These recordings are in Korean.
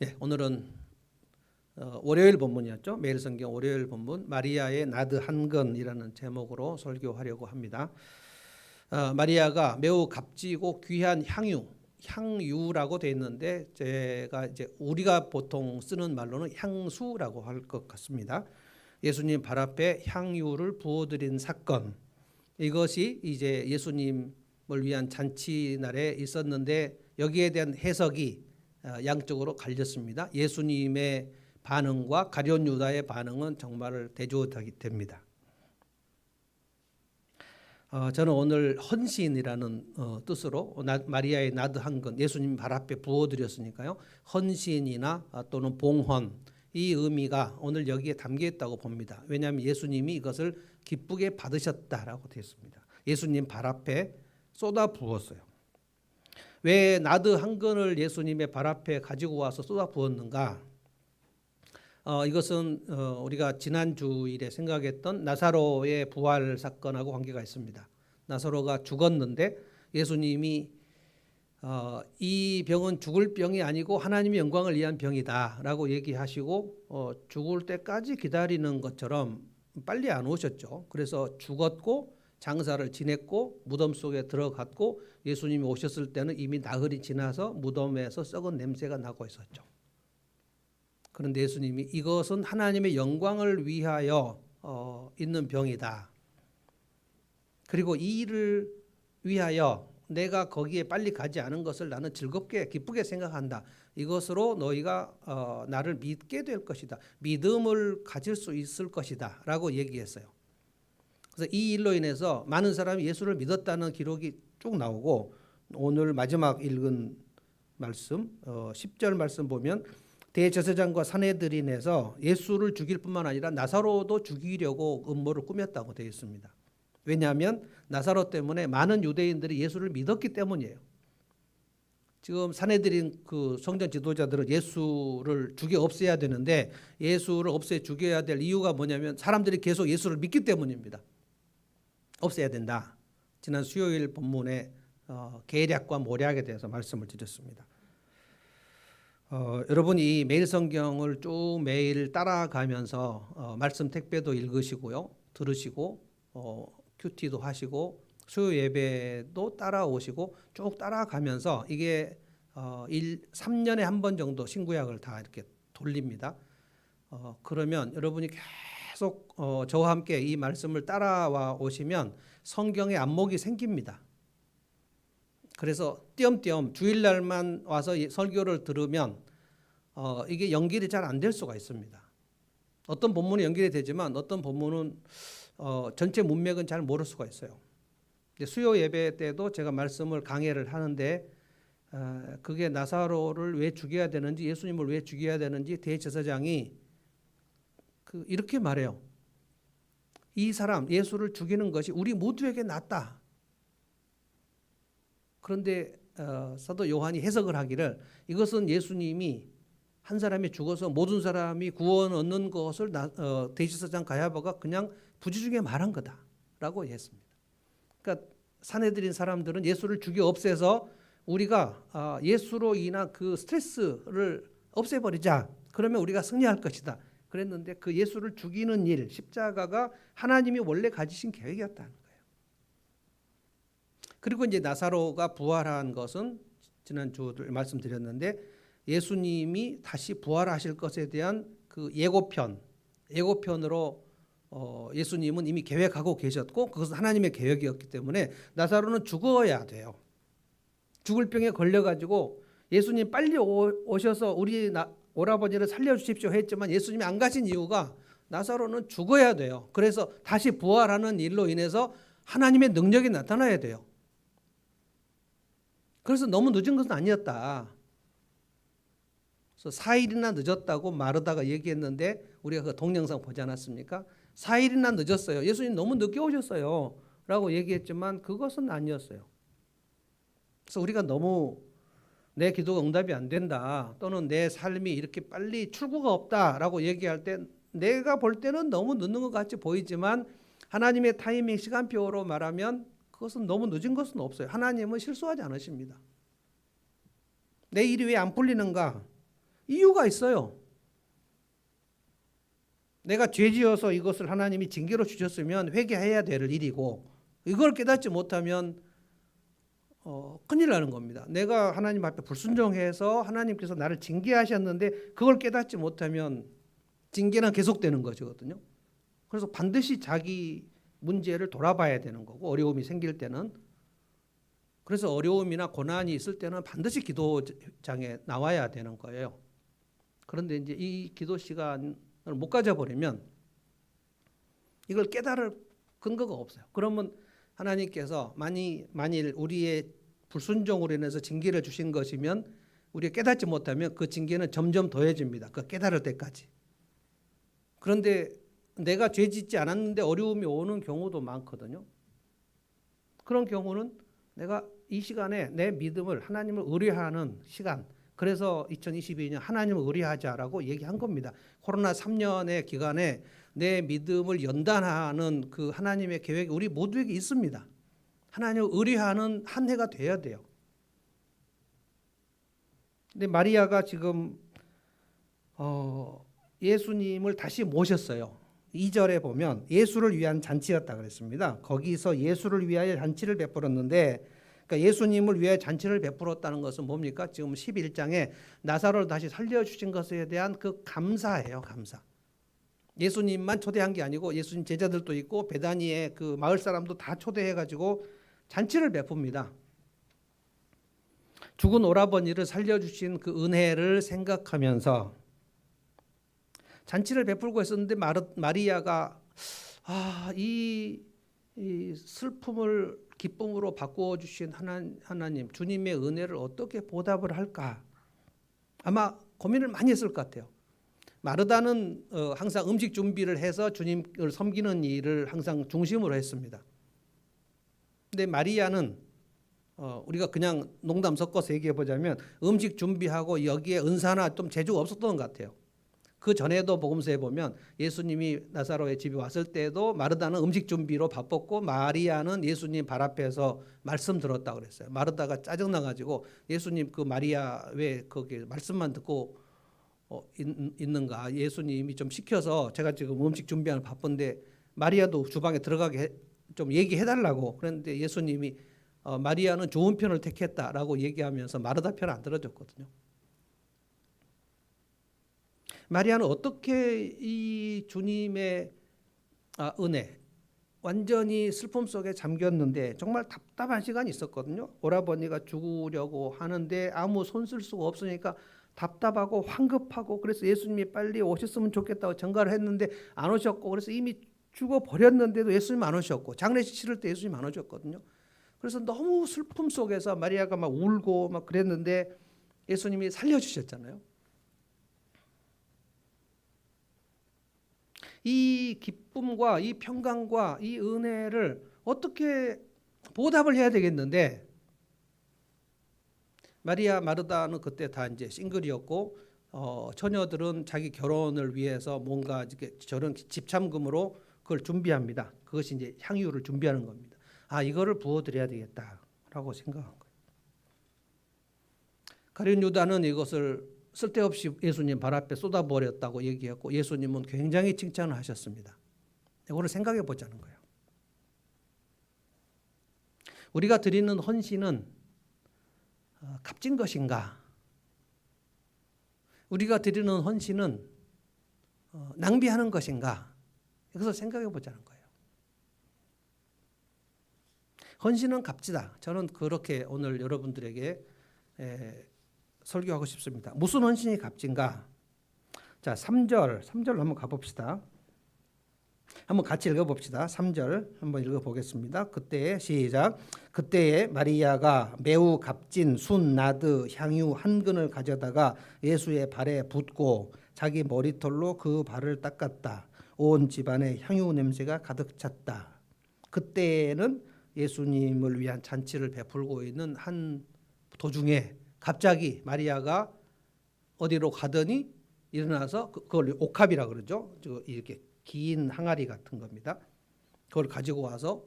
네, 오늘은 월요일 본문이었죠. 매일 성경 월요일 본문 마리아의 나드 한건이라는 제목으로 설교하려고 합니다. 마리아가 매우 값지고 귀한 향유라고 되어 있는데 제가 이제 우리가 보통 쓰는 말로는 향수라고 할 것 같습니다. 예수님 발 앞에 향유를 부어드린 사건, 이것이 이제 예수님을 위한 잔치날에 있었는데 여기에 대한 해석이 양쪽으로 갈렸습니다. 예수님의 반응과 가룟 유다의 반응은 정말 대조됩니다. 저는 오늘 헌신이라는 뜻으로 마리아의 나드 한건, 예수님 발 앞에 부어드렸으니까요. 헌신이나 또는 봉헌, 이 의미가 오늘 여기에 담겨 있다고 봅니다. 왜냐하면 예수님이 이것을 기쁘게 받으셨다라고 되어 있습니다. 예수님 발 앞에 쏟아 부었어요. 왜 나드 한 건을 예수님의 발 앞에 가지고 와서 쏟아 부었는가? 이것은 우리가 지난 주일에 생각했던 나사로의 부활 사건하고 관계가 있습니다. 나사로가 죽었는데 예수님이 이 병은 죽을 병이 아니고 하나님의 영광을 위한 병이다라고 얘기하시고 죽을 때까지 기다리는 것처럼 빨리 안 오셨죠. 그래서 죽었고 장사를 지냈고 무덤 속에 들어갔고 예수님이 오셨을 때는 이미 나흘이 지나서 무덤에서 썩은 냄새가 나고 있었죠. 그런데 예수님이 이것은 하나님의 영광을 위하여 있는 병이다. 그리고 이 일을 위하여 내가 거기에 빨리 가지 않은 것을 나는 즐겁게 기쁘게 생각한다. 이것으로 너희가 나를 믿게 될 것이다. 믿음을 가질 수 있을 것이다 라고 얘기했어요. 그래서 이 일로 인해서 많은 사람이 예수를 믿었다는 기록이 쭉 나오고, 오늘 마지막 읽은 말씀 10절 말씀 보면 대제사장과 산헤드린에서 예수를 죽일 뿐만 아니라 나사로도 죽이려고 음모를 꾸몄다고 되어 있습니다. 왜냐하면 나사로 때문에 많은 유대인들이 예수를 믿었기 때문이에요. 지금 산헤드린 그 성전 지도자들은 예수를 죽여 없애야 되는데 예수를 없애 죽여야 될 이유가 뭐냐면 사람들이 계속 예수를 믿기 때문입니다. 없애야 된다. 지난 수요일 본문에 계략과 모략에 대해서 말씀을 드렸습니다. 여러분이 매일 성경을 쭉 매일 따라가면서 말씀 택배도 읽으시고요, 들으시고 큐티도 하시고 수요 예배도 따라오시고 쭉 따라가면서 이게 3년에 한 번 정도 신구약을 다 이렇게 돌립니다. 그러면 여러분이 계속 저와 함께 이 말씀을 따라와 오시면 성경의 안목이 생깁니다. 그래서 띄엄띄엄 주일날만 와서 설교를 들으면 이게 연결이 잘 안 될 수가 있습니다. 어떤 본문은 연결이 되지만 어떤 본문은 전체 문맥은 잘 모를 수가 있어요. 수요 예배 때도 제가 말씀을 강해를 하는데 그게 나사로를 왜 죽여야 되는지, 예수님을 왜 죽여야 되는지 대제사장이 이렇게 말해요. 이 사람 예수를 죽이는 것이 우리 모두에게 낫다. 그런데 사도 요한이 해석을 하기를 이것은 예수님이 한 사람이 죽어서 모든 사람이 구원 얻는 것을 대제사장 가야바가 그냥 부지중에 말한 거다라고 했습니다. 그러니까 산헤드린 사람들은 예수를 죽여 없애서 우리가 예수로 인한 그 스트레스를 없애버리자. 그러면 우리가 승리할 것이다. 그랬는데 그 예수를 죽이는 일, 십자가가 하나님이 원래 가지신 계획이었다는 거예요. 그리고 이제 나사로가 부활한 것은 지난 주에 말씀드렸는데 예수님이 다시 부활하실 것에 대한 그 예고편으로 예수님은 이미 계획하고 계셨고 그것은 하나님의 계획이었기 때문에 나사로는 죽어야 돼요. 죽을 병에 걸려가지고 예수님 빨리 오셔서 우리 오라버니를 살려주십시오 했지만 예수님이 안 가신 이유가 나사로는 죽어야 돼요. 그래서 다시 부활하는 일로 인해서 하나님의 능력이 나타나야 돼요. 그래서 너무 늦은 것은 아니었다. 그래서 4일이나 늦었다고 마르다가 얘기했는데 우리가 그 동영상 보지 않았습니까? 4일이나 늦었어요. 예수님 너무 늦게 오셨어요 라고 얘기했지만 그것은 아니었어요. 그래서 우리가 너무 내 기도가 응답이 안 된다 또는 내 삶이 이렇게 빨리 출구가 없다라고 얘기할 때 내가 볼 때는 너무 늦는 것 같이 보이지만 하나님의 타이밍 시간표로 말하면 그것은 너무 늦은 것은 없어요. 하나님은 실수하지 않으십니다. 내 일이 왜 안 풀리는가? 이유가 있어요. 내가 죄지어서 이것을 하나님이 징계로 주셨으면 회개해야 될 일이고, 이걸 깨닫지 못하면 큰일 나는 겁니다. 내가 하나님 앞에 불순종해서 하나님께서 나를 징계하셨는데 그걸 깨닫지 못하면 징계는 계속되는 거거든요. 그래서 반드시 자기 문제를 돌아봐야 되는 거고, 어려움이 생길 때는. 그래서 어려움이나 고난이 있을 때는 반드시 기도장에 나와야 되는 거예요. 그런데 이제 이 기도 시간을 못 가져버리면 이걸 깨달을 근거가 없어요. 그러면 하나님께서 만일 우리의 불순종으로 인해서 징계를 주신 것이면 우리가 깨닫지 못하면 그 징계는 점점 더해집니다. 그 깨달을 때까지. 그런데 내가 죄 짓지 않았는데 어려움이 오는 경우도 많거든요. 그런 경우는 내가 이 시간에 내 믿음을 하나님을 의뢰하는 시간, 그래서 2022년 하나님을 의뢰하자라고 얘기한 겁니다. 코로나 3년의 기간에 내 믿음을 연단하는 그 하나님의 계획이 우리 모두에게 있습니다. 하나님을 의뢰하는 한 해가 돼야 돼요. 근데 마리아가 지금 예수님을 다시 모셨어요. 2절에 보면 예수를 위한 잔치였다 그랬습니다. 거기서 예수를 위하여 잔치를 베풀었는데, 그러니까 예수님을 위해 잔치를 베풀었다는 것은 뭡니까? 지금 11장에 나사로를 다시 살려주신 것에 대한 그 감사예요. 감사. 예수님만 초대한 게 아니고 예수님 제자들도 있고 베다니의 그 마을 사람도 다 초대해가지고 잔치를 베풉니다. 죽은 오라버니를 살려주신 그 은혜를 생각하면서 잔치를 베풀고 있었는데 마리아가 이 슬픔을 기쁨으로 바꾸어 주신 하나님, 주님의 은혜를 어떻게 보답을 할까? 아마 고민을 많이 했을 것 같아요. 마르다는 항상 음식 준비를 해서 주님을 섬기는 일을 항상 중심으로 했습니다. 근데 마리아는 우리가 그냥 농담 섞어서 얘기해 보자면 음식 준비하고 여기에 은사나 좀 재주가 없었던 것 같아요. 그 전에도 복음서에 보면 예수님이 나사로의 집에 왔을 때도 마르다는 음식 준비로 바빴고 마리아는 예수님 발 앞에서 말씀 들었다고 그랬어요. 마르다가 짜증나가지고 예수님 그 마리아 왜 거기 말씀만 듣고 있는가, 예수님이 좀 시켜서 제가 지금 음식 준비하는 바쁜데 마리아도 주방에 들어가게 좀 얘기해달라고. 그런데 예수님이 마리아는 좋은 편을 택했다라고 얘기하면서 마르다 편 안 들어줬거든요. 마리아는 어떻게 이 주님의 은혜, 완전히 슬픔 속에 잠겼는데 정말 답답한 시간이 있었거든요. 오라버니가 죽으려고 하는데 아무 손 쓸 수가 없으니까 답답하고 황급하고, 그래서 예수님이 빨리 오셨으면 좋겠다고 전가를 했는데 안 오셨고, 그래서 이미 죽어버렸는데도 예수님 안 오셨고, 장례식 치를 때 예수님 안 오셨거든요. 그래서 너무 슬픔 속에서 마리아가 막 울고 막 그랬는데 예수님이 살려주셨잖아요. 이 기쁨과 이 평강과 이 은혜를 어떻게 보답을 해야 되겠는데, 마리아 마르다는 그때 다 이제 싱글이었고 처녀들은 자기 결혼을 위해서 뭔가 이렇게 저런 집참금으로 그걸 준비합니다. 그것이 이제 향유를 준비하는 겁니다. 이거를 부어드려야 되겠다라고 생각한 거예요. 가룟 유다는 이것을 쓸데없이 예수님 발 앞에 쏟아버렸다고 얘기했고, 예수님은 굉장히 칭찬을 하셨습니다. 이거를 생각해 보자는 거예요. 우리가 드리는 헌신은 값진 것인가? 우리가 드리는 헌신은 낭비하는 것인가? 이것을 생각해 보자는 거예요. 헌신은 값지다. 저는 그렇게 오늘 여러분들에게 설교하고 싶습니다. 무슨 헌신이 값진가? 자, 3절 한번 가봅시다. 한번 같이 읽어봅시다. 3절 한번 읽어보겠습니다. 그때에 시작. 그때에 마리아가 매우 값진 순 나드 향유 한 근을 가져다가 예수의 발에 붓고 자기 머리털로 그 발을 닦았다. 온 집안에 향유 냄새가 가득 찼다. 그때는 예수님을 위한 잔치를 베풀고 있는 한 도중에 갑자기 마리아가 어디로 가더니 일어나서 그걸 옥합이라 그러죠. 이렇게 긴 항아리 같은 겁니다. 그걸 가지고 와서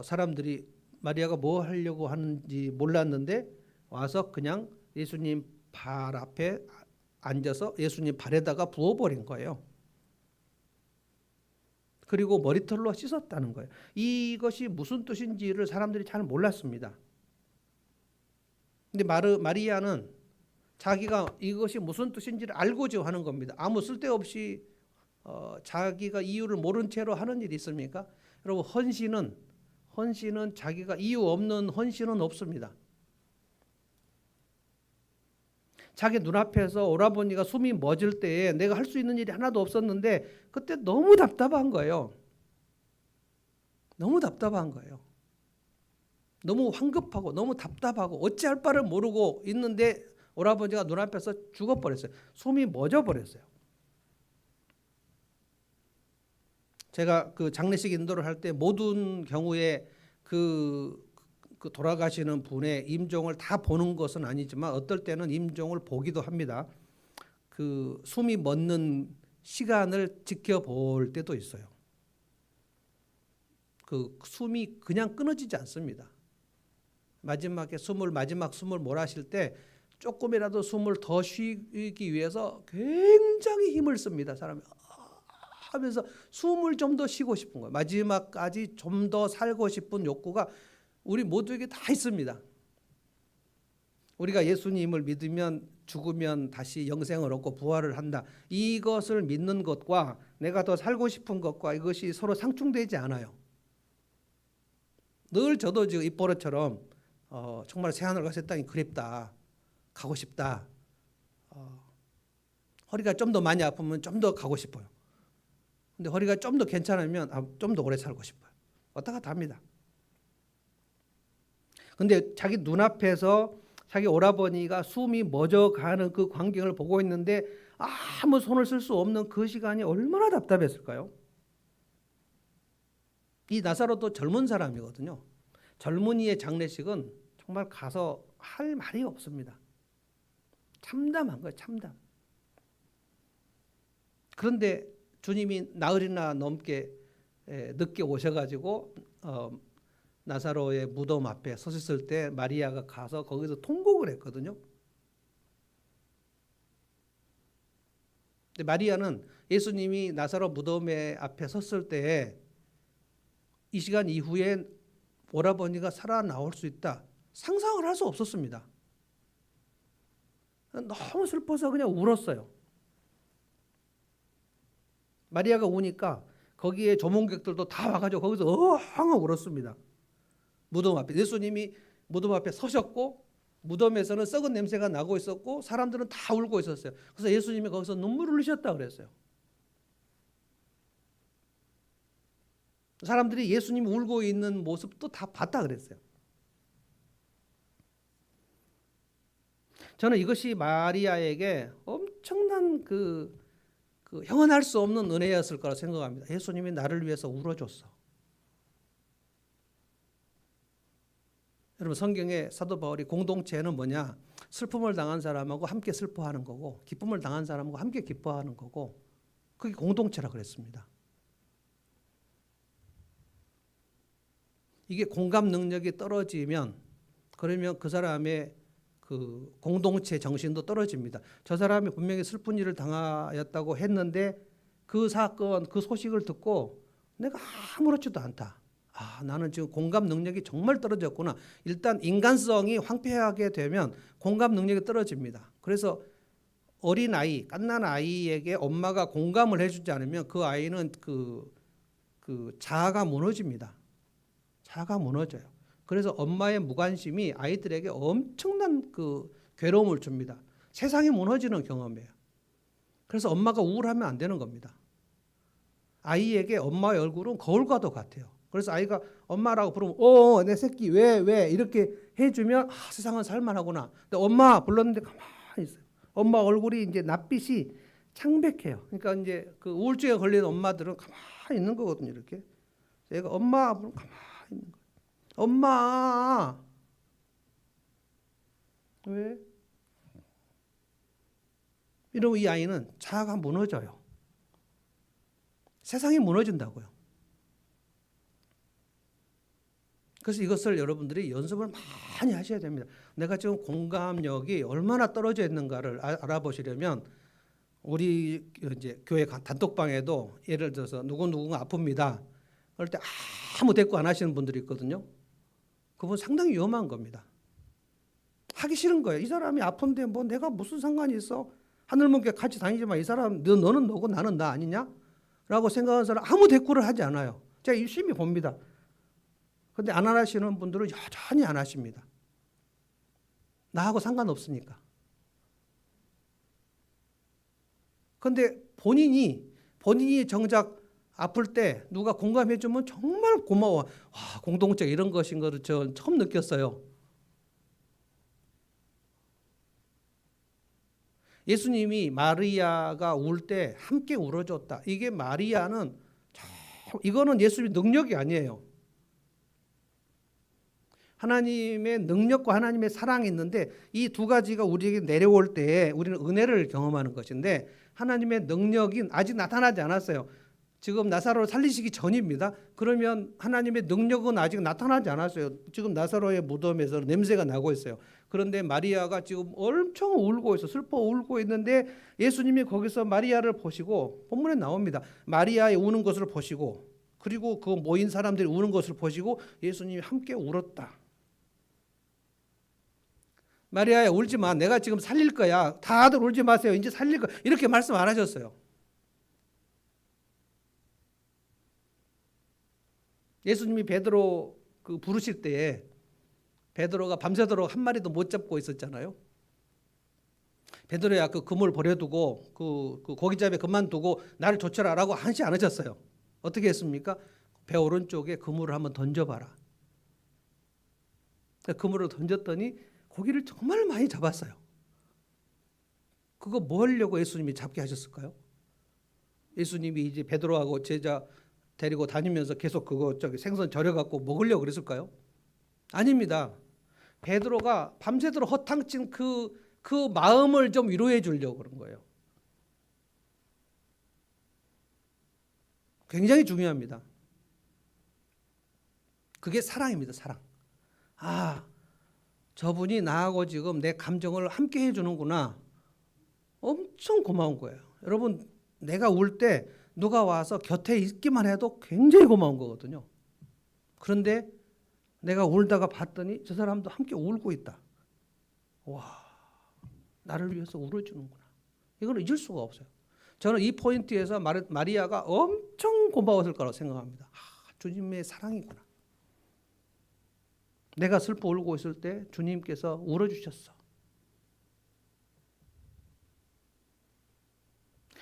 사람들이 마리아가 뭐 하려고 하는지 몰랐는데 와서 그냥 예수님 발 앞에 앉아서 예수님 발에다가 부어버린 거예요. 그리고 머리털로 씻었다는 거예요. 이것이 무슨 뜻인지를 사람들이 잘 몰랐습니다. 근데 마리아는 자기가 이것이 무슨 뜻인지를 알고자 하는 겁니다. 아무 쓸데없이 자기가 이유를 모른 채로 하는 일이 있습니까? 여러분, 헌신은 자기가 이유 없는 헌신은 없습니다. 자기 눈앞에서 오라버니가 숨이 멎을 때에 내가 할 수 있는 일이 하나도 없었는데 그때 너무 답답한 거예요. 너무 답답한 거예요. 너무 황급하고 너무 답답하고 어찌할 바를 모르고 있는데 오라버니가 눈앞에서 죽어버렸어요. 숨이 멎어버렸어요. 제가 그 장례식 인도를 할 때 모든 경우에 그 돌아가시는 분의 임종을 다 보는 것은 아니지만 어떨 때는 임종을 보기도 합니다. 그 숨이 멎는 시간을 지켜볼 때도 있어요. 그 숨이 그냥 끊어지지 않습니다. 마지막 숨을 몰아쉴 때 조금이라도 숨을 더 쉬기 위해서 굉장히 힘을 씁니다. 사람이 하면서 숨을 좀 더 쉬고 싶은 거예요. 마지막까지 좀 더 살고 싶은 욕구가 우리 모두에게 다 있습니다. 우리가 예수님을 믿으면 죽으면 다시 영생을 얻고 부활을 한다. 이것을 믿는 것과 내가 더 살고 싶은 것과 이것이 서로 상충되지 않아요. 늘 저도 지금 입버릇처럼 정말 새하늘 같은 땅이 그립다. 가고 싶다. 허리가 좀 더 많이 아프면 좀 더 가고 싶어요. 근데 허리가 좀 더 괜찮으면 좀 더 오래 살고 싶어요. 왔다 갔다 합니다. 근데 자기 눈앞에서 자기 오라버니가 숨이 멎어가는 그 광경을 보고 있는데 아무 손을 쓸 수 없는 그 시간이 얼마나 답답했을까요? 이 나사로도 젊은 사람이거든요. 젊은이의 장례식은 정말 가서 할 말이 없습니다. 참담한 거예요. 참담. 그런데 주님이 나흘이나 넘게 늦게 오셔가지고 나사로의 무덤 앞에 서셨을 때 마리아가 가서 거기서 통곡을 했거든요. 근데 마리아는 예수님이 나사로 무덤의 앞에 섰을 때 이 시간 이후에 오라버니가 살아나올 수 있다 상상을 할 수 없었습니다. 너무 슬퍼서 그냥 울었어요. 마리아가 우니까 거기에 조문객들도 다 와가지고 거기서 어항 울었습니다. 무덤 앞에 예수님이 무덤 앞에 서셨고 무덤에서는 썩은 냄새가 나고 있었고 사람들은 다 울고 있었어요. 그래서 예수님이 거기서 눈물을 흘리셨다 그랬어요. 사람들이 예수님이 울고 있는 모습도 다 봤다 그랬어요. 저는 이것이 마리아에게 엄청난 그 형언할 수 없는 은혜였을 거라 생각합니다. 예수님이 나를 위해서 울어줬어. 여러분, 성경에 사도 바울이 공동체는 뭐냐? 슬픔을 당한 사람하고 함께 슬퍼하는 거고 기쁨을 당한 사람하고 함께 기뻐하는 거고 그게 공동체라 그랬습니다. 이게 공감 능력이 떨어지면 그러면 그 사람의 그 공동체 정신도 떨어집니다. 저 사람이 분명히 슬픈 일을 당하였다고 했는데 그 사건, 그 소식을 듣고 내가 아무렇지도 않다. 나는 지금 공감 능력이 정말 떨어졌구나. 일단 인간성이 황폐하게 되면 공감 능력이 떨어집니다. 그래서 어린 아이, 갓난 아이에게 엄마가 공감을 해주지 않으면 그 아이는 그 자아가 무너집니다. 자아가 무너져요. 그래서 엄마의 무관심이 아이들에게 엄청난 그 괴로움을 줍니다. 세상이 무너지는 경험이에요. 그래서 엄마가 우울하면 안 되는 겁니다. 아이에게 엄마의 얼굴은 거울과도 같아요. 그래서 아이가 엄마라고 부르면 내 새끼 왜 이렇게 해주면 세상은 살만하구나. 근데 엄마 불렀는데 가만히 있어요. 엄마 얼굴이 이제 낯빛이 창백해요. 그러니까 이제 그 우울증에 걸린 엄마들은 가만히 있는 거거든요. 이렇게 얘가 엄마 부르면 가만히 있는 거예요. 엄마 왜? 이러고 이 아이는 자아가 무너져요. 세상이 무너진다고요. 그래서 이것을 여러분들이 연습을 많이 하셔야 됩니다. 내가 지금 공감력이 얼마나 떨어져 있는가를 알아보시려면 우리 이제 교회 단톡방에도 예를 들어서 누구누구가 아픕니다. 그럴 때 아무 대꾸 안 하시는 분들이 있거든요. 그분 상당히 위험한 겁니다. 하기 싫은 거예요. 이 사람이 아픈데 뭐 내가 무슨 상관이 있어? 하늘문께 같이 다니지만 이 사람 너는 너고 나는 나 아니냐? 라고 생각하는 사람 아무 대꾸를 하지 않아요. 제가 유심히 봅니다. 근데 안 하시는 분들은 여전히 안 하십니다. 나하고 상관없으니까. 근데 본인이 정작 아플 때 누가 공감해 주면 정말 고마워. 와, 공동체 이런 것인 것을 저 처음 느꼈어요. 예수님이 마리아가 울 때 함께 울어줬다. 이게 마리아는 이거는 예수님의 능력이 아니에요. 하나님의 능력과 하나님의 사랑이 있는데 이 두 가지가 우리에게 내려올 때 우리는 은혜를 경험하는 것인데 하나님의 능력이 아직 나타나지 않았어요. 지금 나사로를 살리시기 전입니다. 그러면 하나님의 능력은 아직 나타나지 않았어요. 지금 나사로의 무덤에서 냄새가 나고 있어요. 그런데 마리아가 지금 엄청 울고 있어. 슬퍼 울고 있는데 예수님이 거기서 마리아를 보시고 본문에 나옵니다. 마리아의 우는 것을 보시고 그리고 그 모인 사람들이 우는 것을 보시고 예수님이 함께 울었다. 마리아야 울지 마. 내가 지금 살릴 거야. 다들 울지 마세요. 이제 살릴 거야. 이렇게 말씀 안 하셨어요. 예수님이 베드로 부르실 때에 베드로가 밤새도록 한 마리도 못 잡고 있었잖아요. 베드로야 그 그물 버려두고 그 고기잡이 그만두고 나를 쫓아라라고 하지 않으셨어요. 어떻게 했습니까? 배 오른쪽에 그물을 한번 던져봐라. 그물을 던졌더니 고기를 정말 많이 잡았어요. 그거 뭐 하려고 예수님이 잡게 하셨을까요? 예수님이 이제 베드로하고 제자 데리고 다니면서 계속 생선 절여갖고 먹으려고 그랬을까요? 아닙니다. 베드로가 밤새도록 허탕친 그 마음을 좀 위로해 주려고 그런 거예요. 굉장히 중요합니다. 그게 사랑입니다. 사랑. 아, 저분이 나하고 지금 내 감정을 함께 해주는구나. 엄청 고마운 거예요. 여러분, 내가 울 때 누가 와서 곁에 있기만 해도 굉장히 고마운 거거든요. 그런데 내가 울다가 봤더니 저 사람도 함께 울고 있다. 와, 나를 위해서 울어주는구나. 이걸 잊을 수가 없어요. 저는 이 포인트에서 마리아가 엄청 고마웠을 거라고 생각합니다. 아, 주님의 사랑이구나. 내가 슬퍼 울고 있을 때 주님께서 울어주셨어.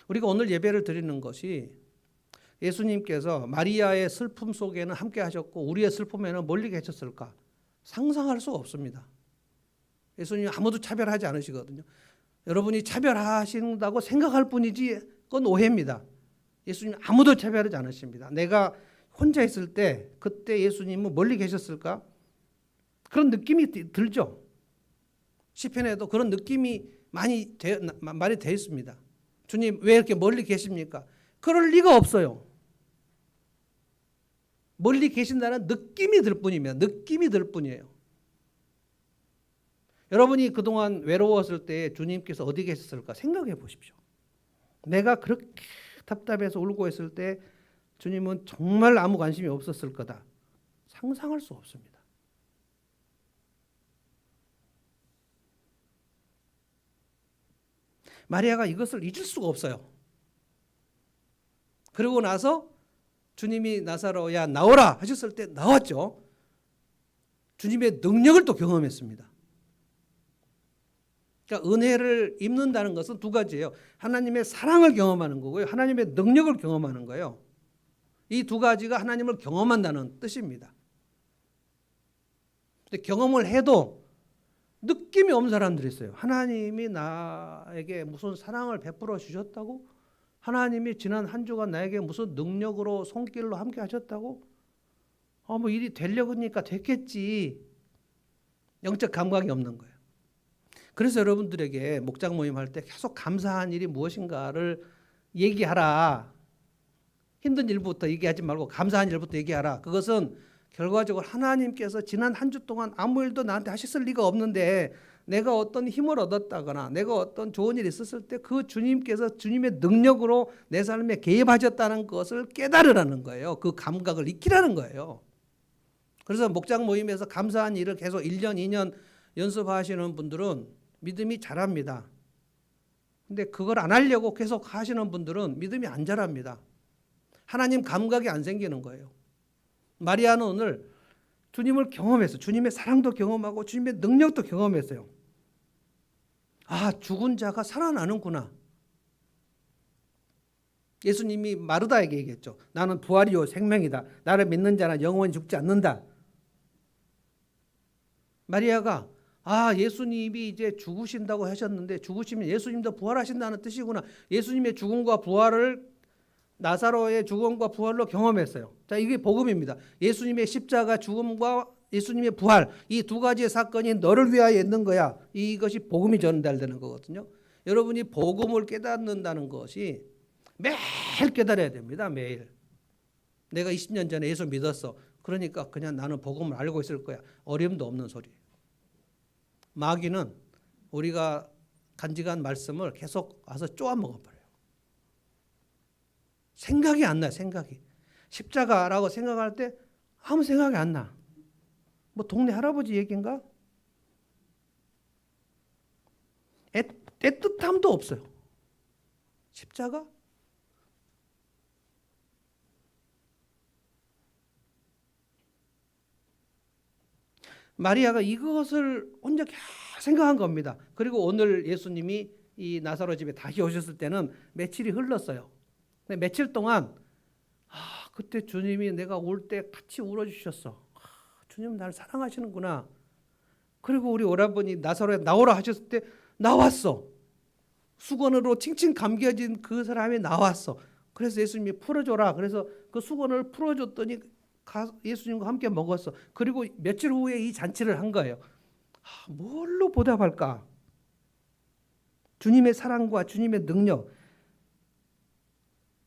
우리가 오늘 예배를 드리는 것이 예수님께서 마리아의 슬픔 속에는 함께 하셨고 우리의 슬픔에는 멀리 계셨을까? 상상할 수가 없습니다. 예수님 아무도 차별하지 않으시거든요. 여러분이 차별하신다고 생각할 뿐이지 그건 오해입니다. 예수님 아무도 차별하지 않으십니다. 내가 혼자 있을 때 그때 예수님은 멀리 계셨을까? 그런 느낌이 들죠. 시편에도 그런 느낌이 많이 말이 되어 있습니다. 주님 왜 이렇게 멀리 계십니까? 그럴 리가 없어요. 멀리 계신다는 느낌이 들 뿐입니다. 느낌이 들 뿐이에요. 여러분이 그동안 외로웠을 때 주님께서 어디 계셨을까 생각해 보십시오. 내가 그렇게 답답해서 울고 있을 때 주님은 정말 아무 관심이 없었을 거다. 상상할 수 없습니다. 마리아가 이것을 잊을 수가 없어요. 그러고 나서 주님이 나사로야 나오라 하셨을 때 나왔죠. 주님의 능력을 또 경험했습니다. 그러니까 은혜를 입는다는 것은 두 가지예요. 하나님의 사랑을 경험하는 거고요. 하나님의 능력을 경험하는 거예요. 이 두 가지가 하나님을 경험한다는 뜻입니다. 근데 경험을 해도 느낌이 없는 사람들이 있어요. 하나님이 나에게 무슨 사랑을 베풀어 주셨다고? 하나님이 지난 한 주간 나에게 무슨 능력으로 손길로 함께 하셨다고? 뭐 일이 되려니까 됐겠지. 영적 감각이 없는 거예요. 그래서 여러분들에게 목장 모임 할 때 계속 감사한 일이 무엇인가를 얘기하라. 힘든 일부터 얘기하지 말고 감사한 일부터 얘기하라. 그것은 결과적으로 하나님께서 지난 한 주 동안 아무 일도 나한테 하셨을 리가 없는데 내가 어떤 힘을 얻었다거나 내가 어떤 좋은 일이 있었을 때 그 주님께서 주님의 능력으로 내 삶에 개입하셨다는 것을 깨달으라는 거예요. 그 감각을 익히라는 거예요. 그래서 목장 모임에서 감사한 일을 계속 1년, 2년 연습하시는 분들은 믿음이 자랍니다. 근데 그걸 안 하려고 계속 하시는 분들은 믿음이 안 자랍니다. 하나님 감각이 안 생기는 거예요. 마리아는 오늘 주님을 경험했어요. 주님의 사랑도 경험하고 주님의 능력도 경험했어요. 아, 죽은 자가 살아나는구나. 예수님이 마르다에게 얘기했죠. 나는 부활이요 생명이다. 나를 믿는 자는 영원히 죽지 않는다. 마리아가 예수님이 이제 죽으신다고 하셨는데 죽으시면 예수님도 부활하신다는 뜻이구나. 예수님의 죽음과 부활을 나사로의 죽음과 부활로 경험했어요. 자, 이게 복음입니다. 예수님의 십자가 죽음과 예수님의 부활, 이 두 가지의 사건이 너를 위하여 있는 거야. 이것이 복음이 전달되는 거거든요. 여러분이 복음을 깨닫는다는 것이 매일 깨달아야 됩니다. 매일. 내가 20년 전에 예수 믿었어. 그러니까 그냥 나는 복음을 알고 있을 거야. 어려움도 없는 소리예요. 마귀는 우리가 간직한 말씀을 계속 와서 쪼아 먹어버려요. 생각이 안 나요. 생각이. 십자가라고 생각할 때 아무 생각이 안 나. 뭐 동네 할아버지 얘기인가? 애틋함도 없어요. 십자가? 마리아가 이것을 혼자 계속 생각한 겁니다. 그리고 오늘 예수님이 이 나사로 집에 다시 오셨을 때는 며칠이 흘렀어요. 근데 며칠 동안 그때 주님이 내가 올 때 같이 울어주셨어. 주님 나를 사랑하시는구나. 그리고 우리 오라버니 나사로에 나오라 하셨을 때 나왔어. 수건으로 칭칭 감겨진 그 사람이 나왔어. 그래서 예수님이 풀어줘라. 그래서 그 수건을 풀어줬더니 예수님과 함께 먹었어. 그리고 며칠 후에 이 잔치를 한 거예요. 뭘로 보답할까? 주님의 사랑과 주님의 능력.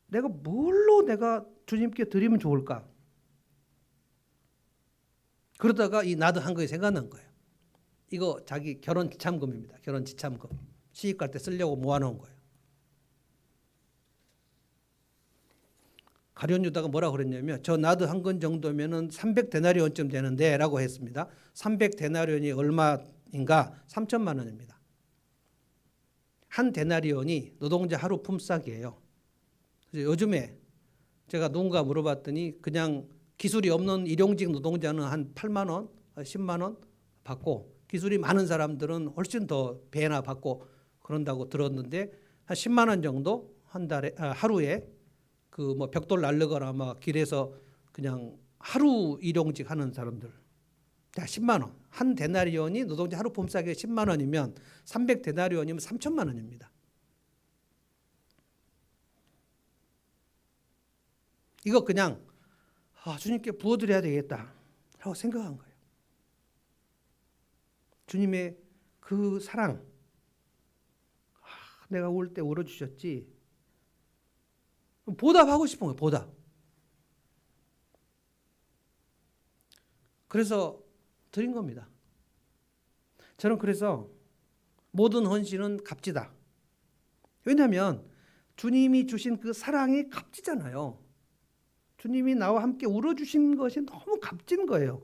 내가 주님께 드리면 좋을까? 그러다가 이 나도 한 거에 생각난 거예요. 이거 자기 결혼 지참금입니다. 결혼 지참금. 시집 갈 때 쓰려고 모아놓은 거예요. 가룟 유다가 뭐라 그랬냐면 저 나도 한 건 정도면은 300데나리온쯤 되는데 라고 했습니다. 300데나리온이 얼마인가? 3천만 원입니다. 한 데나리온이 노동자 하루 품삯이에요. 그래서 요즘에 제가 누군가 물어봤더니 그냥 기술이 없는 일용직 노동자는 한 8만 원, 10만 원 받고 기술이 많은 사람들은 훨씬 더 배나 받고 그런다고 들었는데 한 10만 원 정도 하루에 그 뭐 벽돌 날르거나 막 길에서 그냥 하루 일용직 하는 사람들 10만 원. 한 데나리온이 노동자 하루 품삯이 10만 원이면 300데나리온이면 3천만 원입니다. 이거 그냥 주님께 부어드려야 되겠다 라고 생각한 거예요. 주님의 그 사랑, 내가 올 때 울어주셨지. 보답하고 싶은 거예요. 보답. 그래서 드린 겁니다. 저는 그래서 모든 헌신은 값지다. 왜냐하면 주님이 주신 그 사랑이 값지잖아요. 주님이 나와 함께 울어주신 것이 너무 값진 거예요.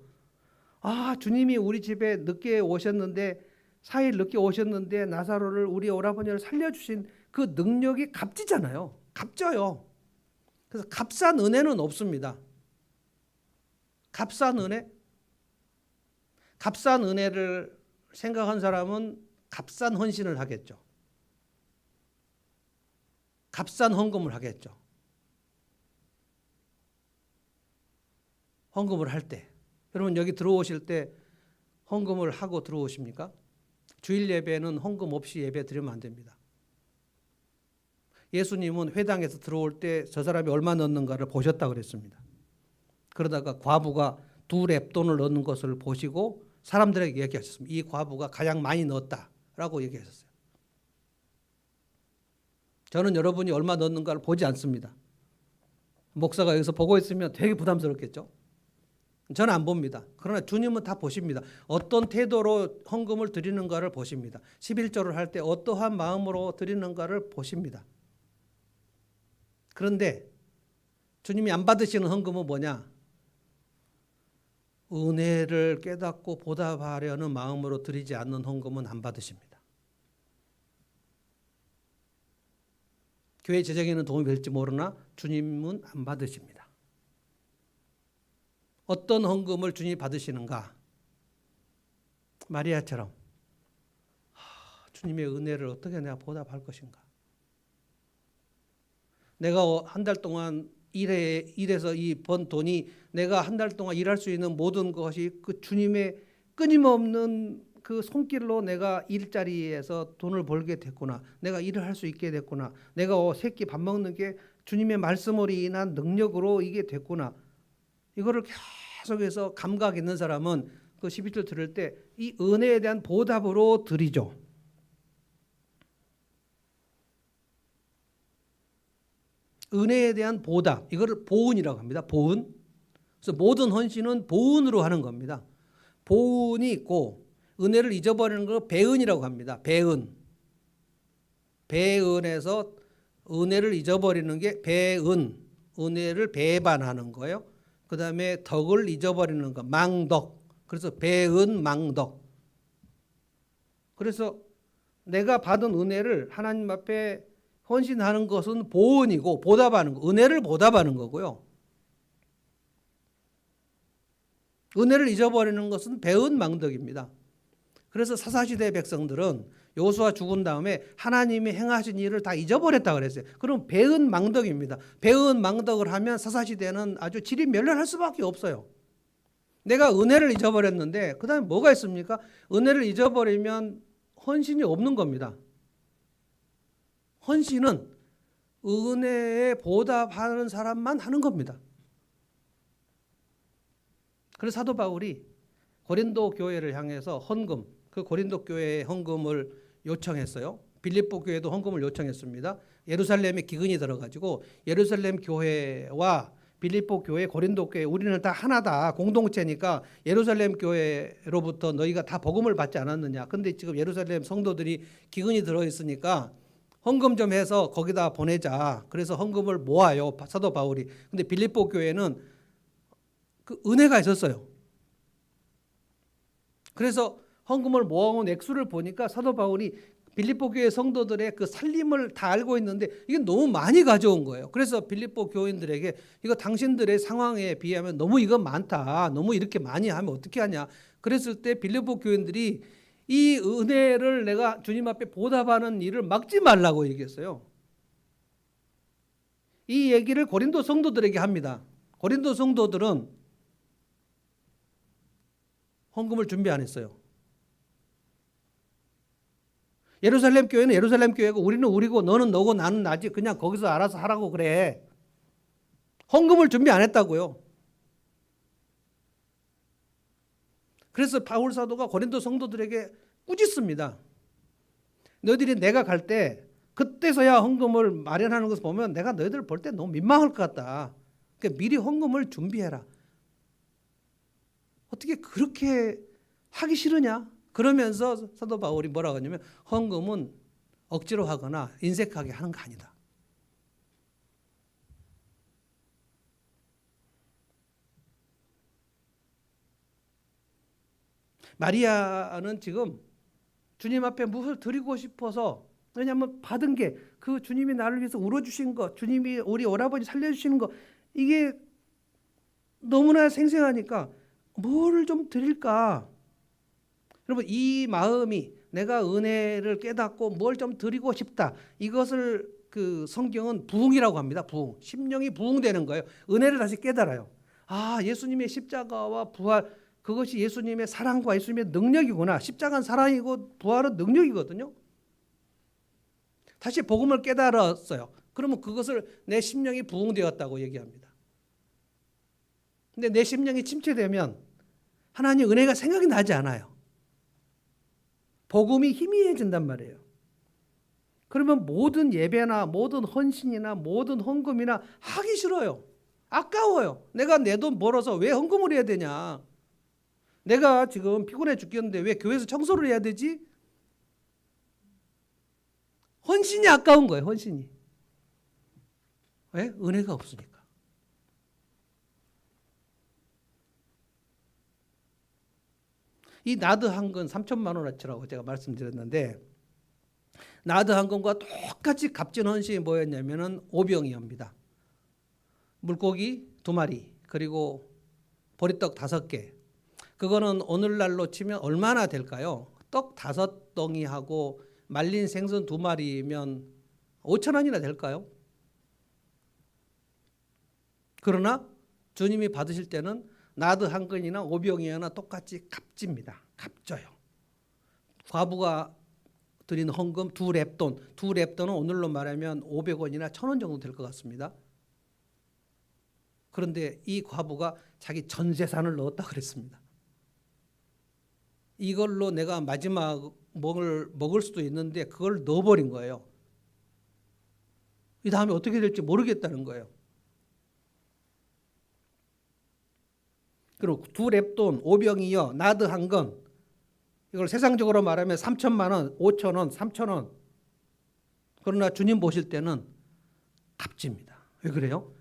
주님이 우리 집에 늦게 오셨는데 4일 늦게 오셨는데 나사로를 우리 오라버니를 살려주신 그 능력이 값지잖아요. 값져요. 그래서 값싼 은혜는 없습니다. 값싼 은혜? 값싼 은혜를 생각한 사람은 값싼 헌신을 하겠죠. 값싼 헌금을 하겠죠. 헌금을 할 때. 여러분 여기 들어오실 때 헌금을 하고 들어오십니까? 주일 예배는 헌금 없이 예배 드리면 안 됩니다. 예수님은 회당에서 들어올 때 저 사람이 얼마 넣는가를 보셨다고 그랬습니다. 그러다가 과부가 2렙돈을 넣는 것을 보시고 사람들에게 얘기하셨습니다. 이 과부가 가장 많이 넣었다라고 얘기하셨어요. 저는 여러분이 얼마 넣는가를 보지 않습니다. 목사가 여기서 보고 있으면 되게 부담스럽겠죠. 저는 안 봅니다. 그러나 주님은 다 보십니다. 어떤 태도로 헌금을 드리는가를 보십니다. 11조를 할 때 어떠한 마음으로 드리는가를 보십니다. 그런데 주님이 안 받으시는 헌금은 뭐냐? 은혜를 깨닫고 보답하려는 마음으로 드리지 않는 헌금은 안 받으십니다. 교회 재정에는 도움이 될지 모르나 주님은 안 받으십니다. 어떤 헌금을 주님이 받으시는가? 마리아처럼 주님의 은혜를 어떻게 내가 보답할 것인가? 내가 한 달 동안 일해서 이 번 돈이 내가 한 달 동안 일할 수 있는 모든 것이 그 주님의 끊임없는 그 손길로 내가 일자리에서 돈을 벌게 됐구나. 내가 일을 할 수 있게 됐구나. 내가 새끼 밥 먹는 게 주님의 말씀으로 인한 능력으로 이게 됐구나. 이거를 계속해서 감각 있는 사람은 그 11절 들을 때 이 은혜에 대한 보답으로 드리죠. 은혜에 대한 보답, 이거를 보은이라고 합니다. 보은. 그래서 모든 헌신은 보은으로 하는 겁니다. 보은이 있고 은혜를 잊어버리는 걸 배은이라고 합니다. 배은. 배은에서 은혜를 잊어버리는 게 배은. 은혜를 배반하는 거예요. 그 다음에 덕을 잊어버리는 거, 망덕. 그래서 배은, 망덕. 그래서 내가 받은 은혜를 하나님 앞에 헌신하는 것은 보은이고 보답하는 거, 은혜를 보답하는 거고요. 은혜를 잊어버리는 것은 배은 망덕입니다. 그래서 사사시대 백성들은 여호수아 죽은 다음에 하나님이 행하신 일을 다 잊어버렸다 그랬어요. 그럼 배은 망덕입니다. 배은 망덕을 하면 사사시대는 아주 질이 멸렬할 수밖에 없어요. 내가 은혜를 잊어버렸는데 그 다음에 뭐가 있습니까? 은혜를 잊어버리면 헌신이 없는 겁니다. 헌신은 은혜에 보답하는 사람만 하는 겁니다. 그래서 사도 바울이 고린도 교회를 향해서 헌금, 그 고린도 교회의 헌금을 요청했어요. 빌립보 교회도 헌금을 요청했습니다. 예루살렘에 기근이 들어가지고 예루살렘 교회와 빌립보 교회, 고린도 교회 우리는 다 하나다, 공동체니까 예루살렘 교회로부터 너희가 다 복음을 받지 않았느냐. 근데 지금 예루살렘 성도들이 기근이 들어있으니까 헌금 좀 해서 거기다 보내자. 그래서 헌금을 모아요, 사도 바울이. 근데 빌립보 교회는 그 은혜가 있었어요. 그래서 헌금을 모아온 액수를 보니까 사도 바울이 빌립보 교회 성도들의 그 살림을 다 알고 있는데 이게 너무 많이 가져온 거예요. 그래서 빌립보 교인들에게 이거 당신들의 상황에 비하면 너무 이건 많다. 너무 이렇게 많이 하면 어떻게 하냐. 그랬을 때 빌립보 교인들이 이 은혜를 내가 주님 앞에 보답하는 일을 막지 말라고 얘기했어요. 이 얘기를 고린도 성도들에게 합니다. 고린도 성도들은 헌금을 준비 안 했어요. 예루살렘 교회는 예루살렘 교회고 우리는 우리고 너는 너고 나는 나지. 그냥 거기서 알아서 하라고 그래. 헌금을 준비 안 했다고요. 그래서 바울 사도가 고린도 성도들에게 꾸짖습니다. 너희들이 내가 갈 때 그때서야 헌금을 마련하는 것을 보면 내가 너희들 볼 때 너무 민망할 것 같다. 그러니까 미리 헌금을 준비해라. 어떻게 그렇게 하기 싫으냐? 그러면서 사도 바울이 뭐라고 하냐면 헌금은 억지로 하거나 인색하게 하는 거 아니다. 마리아는 지금 주님 앞에 무엇을 드리고 싶어서, 왜냐하면 받은 게 그 주님이 나를 위해서 울어주신 것, 주님이 우리 오라버니 살려주시는 것, 이게 너무나 생생하니까 뭘 좀 드릴까? 여러분, 이 마음이 내가 은혜를 깨닫고 뭘 좀 드리고 싶다, 이것을 그 성경은 부흥이라고 합니다. 부흥. 심령이 부흥되는 거예요. 은혜를 다시 깨달아요. 아, 예수님의 십자가와 부활, 그것이 예수님의 사랑과 예수님의 능력이구나. 십자가는 사랑이고 부활은 능력이거든요. 다시 복음을 깨달았어요. 그러면 그것을 내 심령이 부흥되었다고 얘기합니다. 근데 내 심령이 침체되면 하나님 은혜가 생각이 나지 않아요. 복음이 희미해진단 말이에요. 그러면 모든 예배나 모든 헌신이나 모든 헌금이나 하기 싫어요. 아까워요. 내가 내 돈 벌어서 왜 헌금을 해야 되냐? 내가 지금 피곤해 죽겠는데 왜 교회에서 청소를 해야 되지? 헌신이 아까운 거예요. 헌신이. 왜? 은혜가 없으니까. 이 나드 한 건 3천만 원어치라고 제가 말씀드렸는데 나드 한 건과 똑같이 값진 헌신이 뭐였냐면은 오병이어입니다. 물고기 2마리 그리고 보리떡 5개. 그거는 오늘날로 치면 얼마나 될까요? 떡 5덩이하고 말린 생선 2마리면 5천 원이나 될까요? 그러나 주님이 받으실 때는 나드 한 건이나 오병이어나 똑같이 값집니다. 값져요. 과부가 드린 헌금 2렙돈. 2렙돈은 오늘로 말하면 500원이나 1,000원 정도 될 것 같습니다. 그런데 이 과부가 자기 전 재산을 넣었다 그랬습니다. 이걸로 내가 마지막 먹을 수도 있는데 그걸 넣어버린 거예요. 이 다음에 어떻게 될지 모르겠다는 거예요. 그리고 2렙돈, 오병이어, 나드 한 건, 이걸 세상적으로 말하면 3천만 원, 5천 원, 3천 원. 그러나 주님 보실 때는 값집니다. 왜 그래요?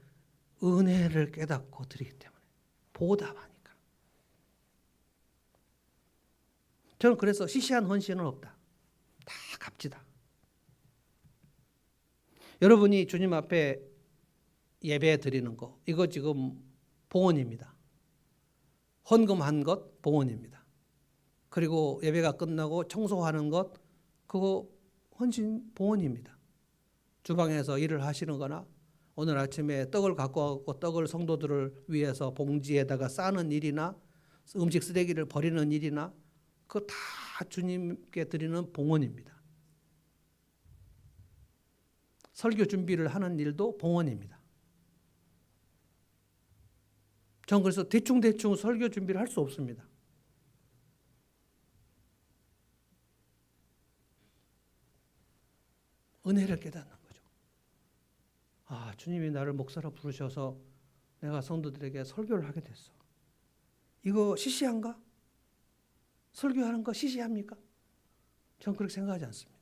은혜를 깨닫고 드리기 때문에. 보답하니까. 저는 그래서 시시한 헌신은 없다. 다 값지다. 여러분이 주님 앞에 예배 드리는 거, 이거 지금 봉헌입니다. 헌금한 것 봉헌입니다. 그리고 예배가 끝나고 청소하는 것 그거 헌신 봉헌입니다. 주방에서 일을 하시는 거나 오늘 아침에 떡을 갖고 와서 떡을 성도들을 위해서 봉지에다가 싸는 일이나 음식 쓰레기를 버리는 일이나 그거 다 주님께 드리는 봉헌입니다. 설교 준비를 하는 일도 봉헌입니다. 전 그래서 대충 설교 준비를 할 수 없습니다. 은혜를 깨닫는 거죠. 아, 주님이 나를 목사로 부르셔서 내가 성도들에게 설교를 하게 됐어. 이거 시시한가? 설교하는 거 시시합니까? 전 그렇게 생각하지 않습니다.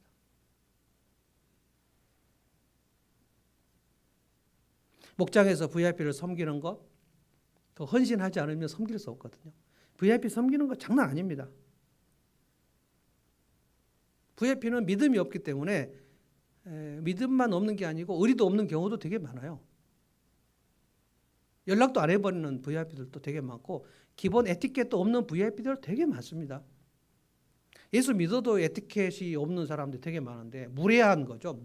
목장에서 VIP를 섬기는 것, 더 헌신하지 않으면 섬길 수 없거든요. VIP 섬기는 거 장난 아닙니다. VIP는 믿음이 없기 때문에 믿음만 없는 게 아니고 의리도 없는 경우도 되게 많아요. 연락도 안 해버리는 VIP들도 되게 많고 기본 에티켓도 없는 VIP들 되게 많습니다. 예수 믿어도 에티켓이 없는 사람들이 되게 많은데 무례한 거죠.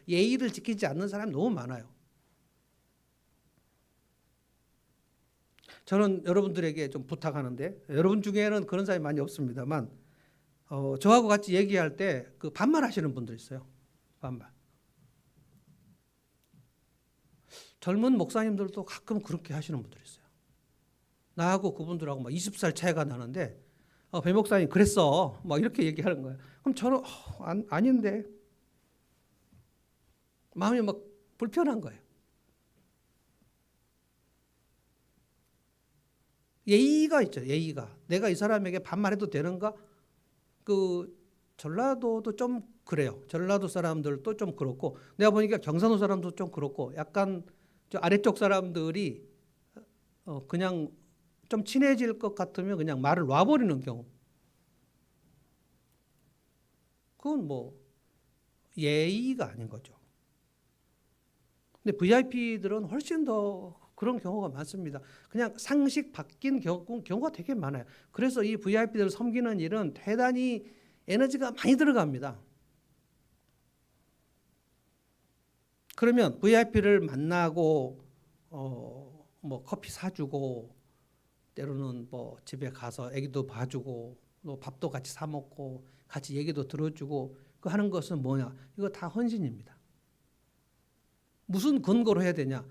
예의를 지키지 않는 사람이 너무 많아요. 저는 여러분들에게 좀 부탁하는데 여러분 중에는 그런 사람이 많이 없습니다만 저하고 같이 얘기할 때 그 반말하시는 분들 있어요. 반말. 젊은 목사님들도 가끔 그렇게 하시는 분들 있어요. 나하고 그분들하고 막 20살 차이가 나는데 배 목사님 그랬어. 막 이렇게 얘기하는 거예요. 그럼 저는 아닌데 마음이 막 불편한 거예요. 예의가 있죠. 예의가. 내가 이 사람에게 반말해도 되는가? 그 전라도도 좀 그래요. 전라도 사람들도 좀 그렇고 내가 보니까 경상도 사람도 좀 그렇고 약간 저 아래쪽 사람들이 그냥 좀 친해질 것 같으면 그냥 말을 놔버리는 경우. 그건 뭐 예의가 아닌 거죠. 근데 VIP들은 훨씬 더 그런 경우가 많습니다. 그냥 상식 바뀐 경우가 되게 많아요. 그래서 이 VIP들을 섬기는 일은 대단히 에너지가 많이 들어갑니다. 그러면 VIP를 만나고 뭐 커피 사주고 때로는 뭐 집에 가서 애기도 봐주고 또 밥도 같이 사 먹고 같이 얘기도 들어주고 그 하는 것은 뭐냐? 이거 다 헌신입니다. 무슨 근거로 해야 되냐?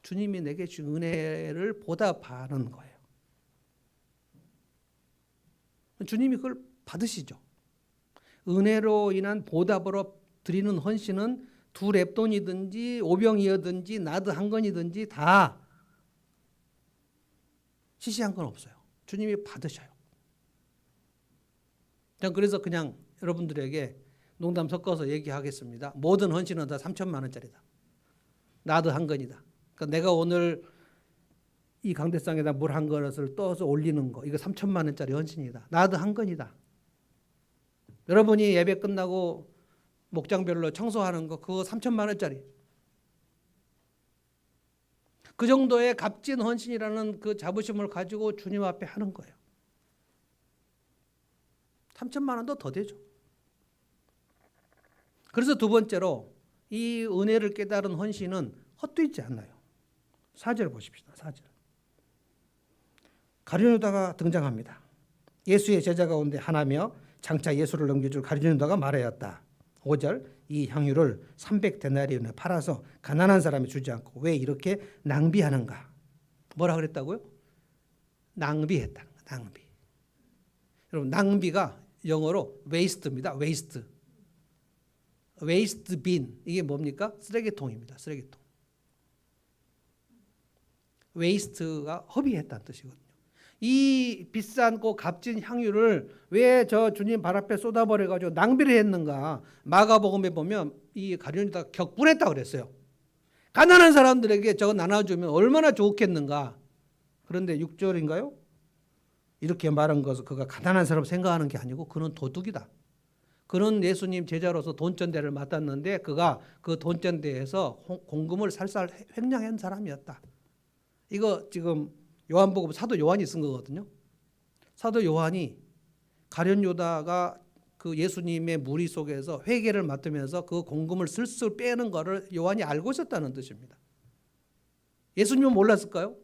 주님이 내게 준 은혜를 보답하는 거예요. 주님이 그걸 받으시죠. 은혜로 인한 보답으로 드리는 헌신은 2렙돈이든지 오병이어든지 나드 한 건이든지 다 시시한 건 없어요. 주님이 받으셔요. 그래서 그냥 여러분들에게 농담 섞어서 얘기하겠습니다. 모든 헌신은 다 3천만 원짜리다. 나도 한 건이다. 그러니까 내가 오늘 이 강대상에다 물 한 그릇을 떠서 올리는 거, 이거 3천만 원짜리 헌신이다. 나도 한 건이다. 여러분이 예배 끝나고 목장별로 청소하는 거, 그거 3천만 원짜리. 그 정도의 값진 헌신이라는 그 자부심을 가지고 주님 앞에 하는 거예요. 3천만 원도 더 되죠. 그래서 두 번째로 이 은혜를 깨달은 헌신은 헛되지 않아요. 4절 보십시다. 4절. 가룟 유다가 등장합니다. 예수의 제자 가운데 하나며 장차 예수를 넘겨줄 가룟 유다가 말하였다. 5절. 이 향유를 300데나리온에 팔아서 가난한 사람이 주지 않고 왜 이렇게 낭비하는가? 뭐라 그랬다고요? 낭비했다는 거. 낭비. 여러분, 낭비가 영어로 waste입니다. waste. waste bin. 이게 뭡니까? 쓰레기통입니다. 쓰레기통. waste가 허비했다는 뜻이거든요. 이 비싼고 값진 향유를 왜 저 주님 발 앞에 쏟아버려가지고 낭비를 했는가? 마가복음에 보면 이 가룟 유다가 격분했다 그랬어요. 가난한 사람들에게 저거 나눠주면 얼마나 좋겠는가? 그런데 6절인가요? 이렇게 말한 것은 그가 가난한 사람 생각하는 게 아니고 그는 도둑이다. 그는 예수님 제자로서 돈전대를 맡았는데 그가 그 돈전대에서 공금을 살살 횡령한 사람이었다. 이거 지금 요한복음 사도 요한이 쓴 거거든요. 사도 요한이 가룟 유다가 그 예수님의 무리 속에서 회개를 맡으면서 그 공금을 슬슬 빼는 거를 요한이 알고 있었다는 뜻입니다. 예수님은 몰랐을까요?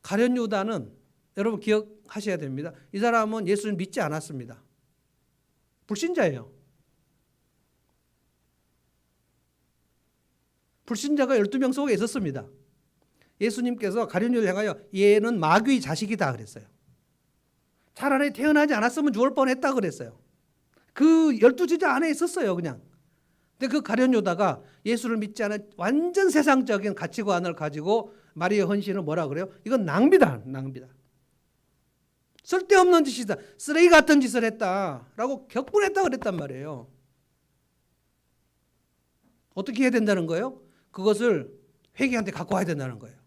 가룟 유다는 여러분 기억하셔야 됩니다. 이 사람은 예수님 믿지 않았습니다. 불신자예요. 불신자가 12명 속에 있었습니다. 예수님께서 가룟 유다를 향하여 얘는 마귀의 자식이다 그랬어요. 차라리 태어나지 않았으면 죽을 뻔했다 그랬어요. 그 12제자 안에 있었어요, 그냥. 근데 그 가룟 유다가 예수를 믿지 않은 완전 세상적인 가치관을 가지고 마리아의 헌신을 뭐라 그래요? 이건 낭비다, 낭비다. 쓸데없는 짓이다. 쓰레기 같은 짓을 했다라고 격분했다 그랬단 말이에요. 어떻게 해야 된다는 거예요? 그것을 회계한테 갖고 와야 된다는 거예요.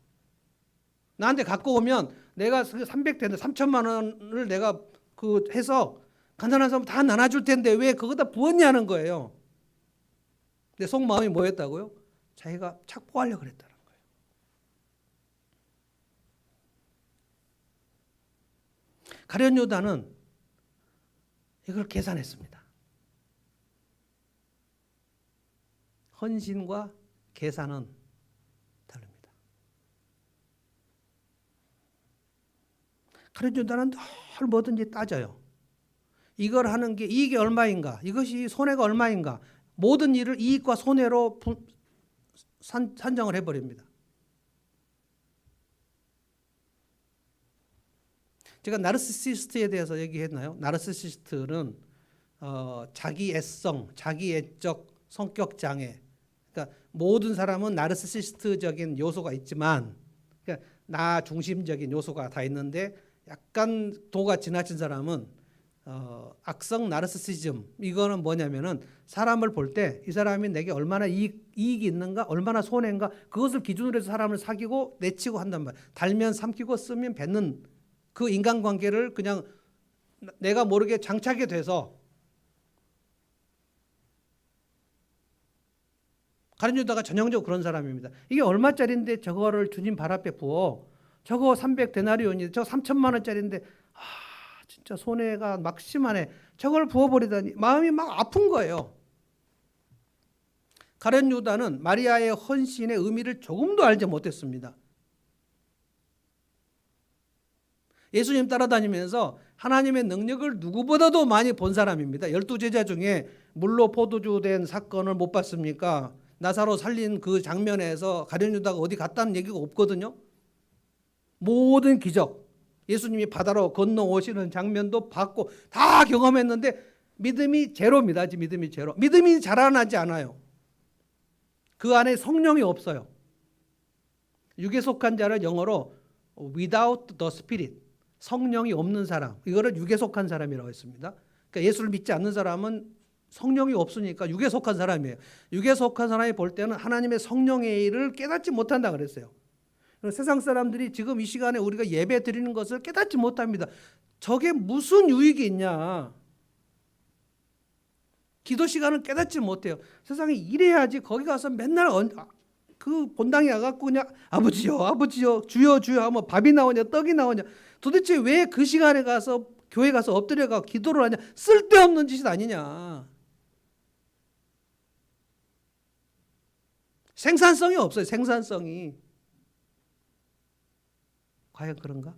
나한테 갖고 오면 내가 300대인데 3천만 원을 내가 그 해서 가난한 사람 다 나눠줄 텐데 왜 그거다 부었냐는 거예요. 근데 속마음이 뭐였다고요? 자기가 착보하려고 그랬다는 거예요. 가룟 유다는 이걸 계산했습니다. 헌신과 계산은 다릅니다. 가룟 유다는 늘 뭐든지 따져요. 이걸 하는 게 이익이 얼마인가? 이것이 손해가 얼마인가? 모든 일을 이익과 손해로 산정을 해버립니다. 제가 나르시시스트에 대해서 얘기했나요? 나르시시스트는 자기 애성, 자기 애적 성격 장애. 그러니까 모든 사람은 나르시시스트적인 요소가 있지만, 그러니까 나 중심적인 요소가 다 있는데 약간 도가 지나친 사람은 악성 나르시시즘. 이거는 뭐냐면은 사람을 볼 때 이 사람이 내게 얼마나 이익이 있는가, 얼마나 손해인가, 그것을 기준으로 해서 사람을 사귀고 내치고 한단 말이에요. 달면 삼키고 쓰면 뱉는 그 인간관계를 그냥 내가 모르게 장착이 돼서 가룟 유다가 전형적으로 그런 사람입니다. 이게 얼마짜리인데 저거를 주님 발 앞에 부어. 저거 300데나리온인데 저거 3천만 원짜리인데 진짜 손해가 막 심하네. 저걸 부어버리다니 마음이 막 아픈 거예요. 가룟 유다는 마리아의 헌신의 의미를 조금도 알지 못했습니다. 예수님 따라다니면서 하나님의 능력을 누구보다도 많이 본 사람입니다. 12제자 중에 물로 포도주 된 사건을 못 봤습니까? 나사로 살린 그 장면에서 가룟 유다가 어디 갔다는 얘기가 없거든요. 모든 기적, 예수님이 바다로 건너오시는 장면도 봤고 다 경험했는데 믿음이 제로입니다. 믿음이 제로. 믿음이 자라나지 않아요. 그 안에 성령이 없어요. 육에 속한 자를 영어로 without the spirit, 성령이 없는 사람, 이거를 육에 속한 사람이라고 했습니다. 그러니까 예수를 믿지 않는 사람은 성령이 없으니까 육에 속한 사람이에요. 육에 속한 사람이 볼 때는 하나님의 성령의 일을 깨닫지 못한다 그랬어요. 세상 사람들이 지금 이 시간에 우리가 예배 드리는 것을 깨닫지 못합니다. 저게 무슨 유익이 있냐. 기도 시간을 깨닫지 못해요. 세상에 이래야지 거기 가서 맨날 그 본당에 가갖고 그냥 아버지요 아버지요 주여 주여 하면 밥이 나오냐 떡이 나오냐. 도대체 왜 그 시간에 가서 교회 가서 엎드려가 기도를 하냐. 쓸데없는 짓이 아니냐. 생산성이 없어요. 생산성이. 과연 그런가?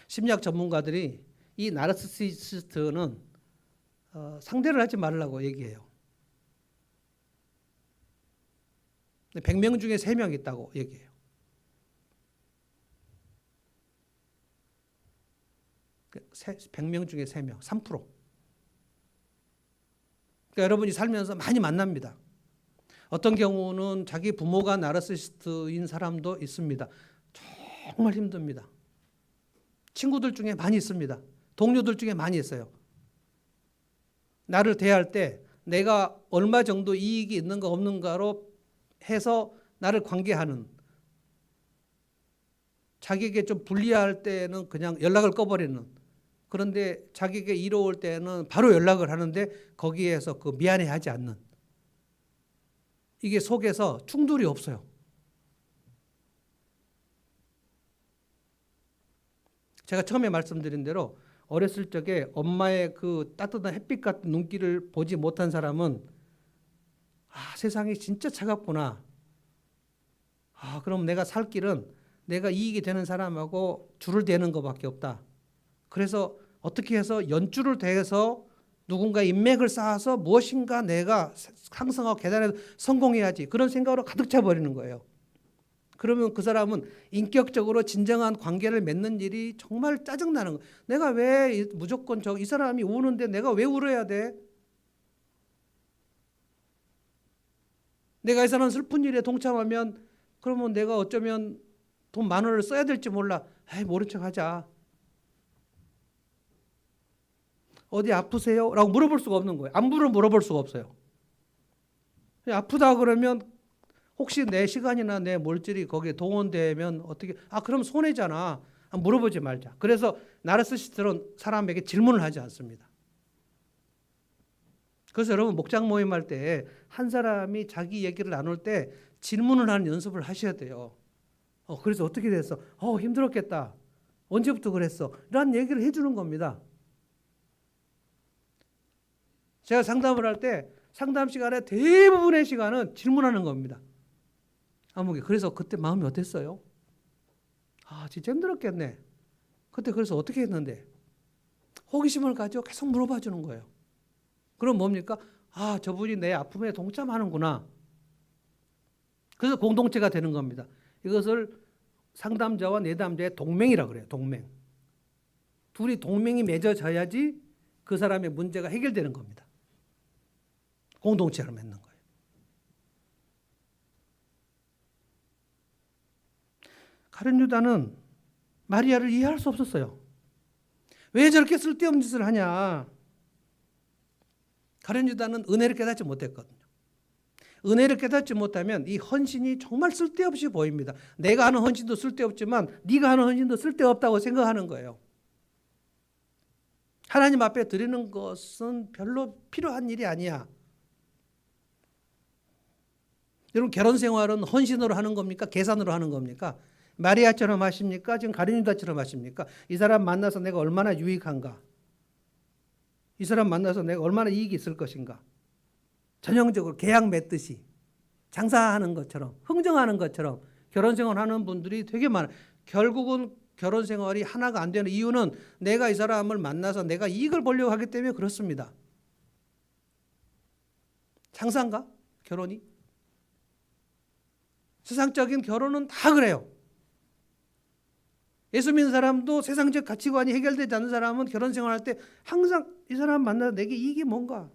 심리학 전문가들이 이 나르시시스트는 상대를 하지 말라고 얘기해요. 100명 중에 3명 있다고 얘기해요. 100명 중에 3명, 3%. 그러니까 여러분이 살면서 많이 만납니다. 어떤 경우는 자기 부모가 나르시시스트인 사람도 있습니다. 정말 힘듭니다. 친구들 중에 많이 있습니다. 동료들 중에 많이 있어요. 나를 대할 때 내가 얼마 정도 이익이 있는가 없는가로 해서 나를 관계하는, 자기에게 좀 불리할 때는 그냥 연락을 꺼버리는, 그런데 자기에게 이로울 때는 바로 연락을 하는데 거기에서 그 미안해하지 않는, 이게 속에서 충돌이 없어요. 제가 처음에 말씀드린 대로 어렸을 적에 엄마의 그 따뜻한 햇빛 같은 눈길을 보지 못한 사람은 세상이 진짜 차갑구나. 그럼 내가 살 길은 내가 이익이 되는 사람하고 줄을 대는 것밖에 없다. 그래서 어떻게 해서 연줄을 대서 누군가 인맥을 쌓아서 무엇인가 내가 상승하고 계단에서 성공해야지. 그런 생각으로 가득 차버리는 거예요. 그러면 그 사람은 인격적으로 진정한 관계를 맺는 일이 정말 짜증나는 거예요. 내가 왜 무조건 이 사람이 우는데 내가 왜 울어야 돼? 내가 이 사람 슬픈 일에 동참하면 그러면 내가 어쩌면 돈 10,000원을 써야 될지 몰라. 모른 척 하자. 어디 아프세요? 라고 물어볼 수가 없는 거예요. 안부를 물어볼 수가 없어요. 아프다 그러면 혹시 내 시간이나 내 물질이 거기에 동원되면 어떻게, 그럼 손해잖아. 물어보지 말자. 그래서 나르시시스트는 사람에게 질문을 하지 않습니다. 그래서 여러분 목장 모임할 때 한 사람이 자기 얘기를 나눌 때 질문을 하는 연습을 하셔야 돼요. 그래서 어떻게 됐어? 힘들었겠다. 언제부터 그랬어? 이런 얘기를 해주는 겁니다. 제가 상담을 할 때 상담 시간에 대부분의 시간은 질문하는 겁니다. 그래서 그때 마음이 어땠어요? 진짜 힘들었겠네. 그때 그래서 어떻게 했는데? 호기심을 가지고 계속 물어봐 주는 거예요. 그럼 뭡니까? 저분이 내 아픔에 동참하는구나. 그래서 공동체가 되는 겁니다. 이것을 상담자와 내담자의 동맹이라고 그래요. 동맹. 둘이 동맹이 맺어져야지 그 사람의 문제가 해결되는 겁니다. 공동체를 맺는 거예요. 가룟 유다는 마리아를 이해할 수 없었어요. 왜 저렇게 쓸데없는 짓을 하냐. 가룟 유다는 은혜를 깨닫지 못했거든요. 은혜를 깨닫지 못하면 이 헌신이 정말 쓸데없이 보입니다. 내가 하는 헌신도 쓸데없지만 네가 하는 헌신도 쓸데없다고 생각하는 거예요. 하나님 앞에 드리는 것은 별로 필요한 일이 아니야. 여러분 결혼 생활은 헌신으로 하는 겁니까? 계산으로 하는 겁니까? 마리아처럼 하십니까? 지금 가룟 유다처럼 하십니까? 이 사람 만나서 내가 얼마나 유익한가? 이 사람 만나서 내가 얼마나 이익이 있을 것인가? 전형적으로 계약 맺듯이 장사하는 것처럼 흥정하는 것처럼 결혼 생활하는 분들이 되게 많아요. 결국은 결혼 생활이 하나가 안 되는 이유는 내가 이 사람을 만나서 내가 이익을 보려고 하기 때문에 그렇습니다. 장사인가? 결혼이? 세상적인 결혼은 다 그래요. 예수 믿는 사람도 세상적 가치관이 해결되지 않는 사람은 결혼 생활할 때 항상 이 사람 만나서 내게 이익이 뭔가?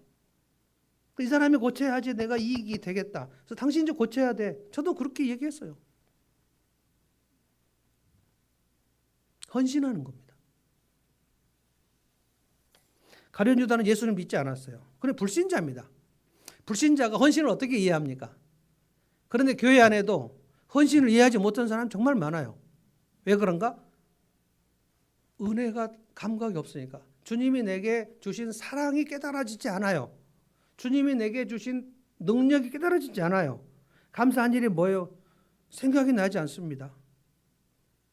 이 사람이 고쳐야지 내가 이익이 되겠다. 그래서 당신 좀 고쳐야 돼. 저도 그렇게 얘기했어요. 헌신하는 겁니다. 가룟 유다는 예수를 믿지 않았어요. 그래 불신자입니다. 불신자가 헌신을 어떻게 이해합니까? 그런데 교회 안에도 헌신을 이해하지 못한 사람 정말 많아요. 왜 그런가? 은혜가 감각이 없으니까. 주님이 내게 주신 사랑이 깨달아지지 않아요. 주님이 내게 주신 능력이 깨달아지지 않아요. 감사한 일이 뭐예요? 생각이 나지 않습니다.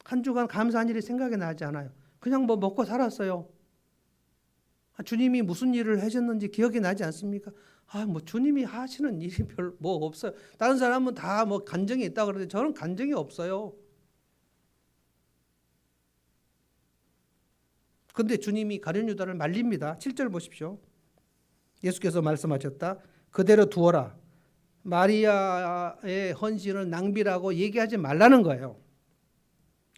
한 주간 감사한 일이 생각이 나지 않아요. 그냥 뭐 먹고 살았어요. 주님이 무슨 일을 하셨는지 기억이 나지 않습니까? 뭐 주님이 하시는 일이 별 뭐 없어요. 다른 사람은 다 뭐 간증이 있다 그러는데 저는 간증이 없어요. 그런데 주님이 가룟 유다를 말립니다. 7절 보십시오. 예수께서 말씀하셨다. 그대로 두어라. 마리아의 헌신을 낭비라고 얘기하지 말라는 거예요.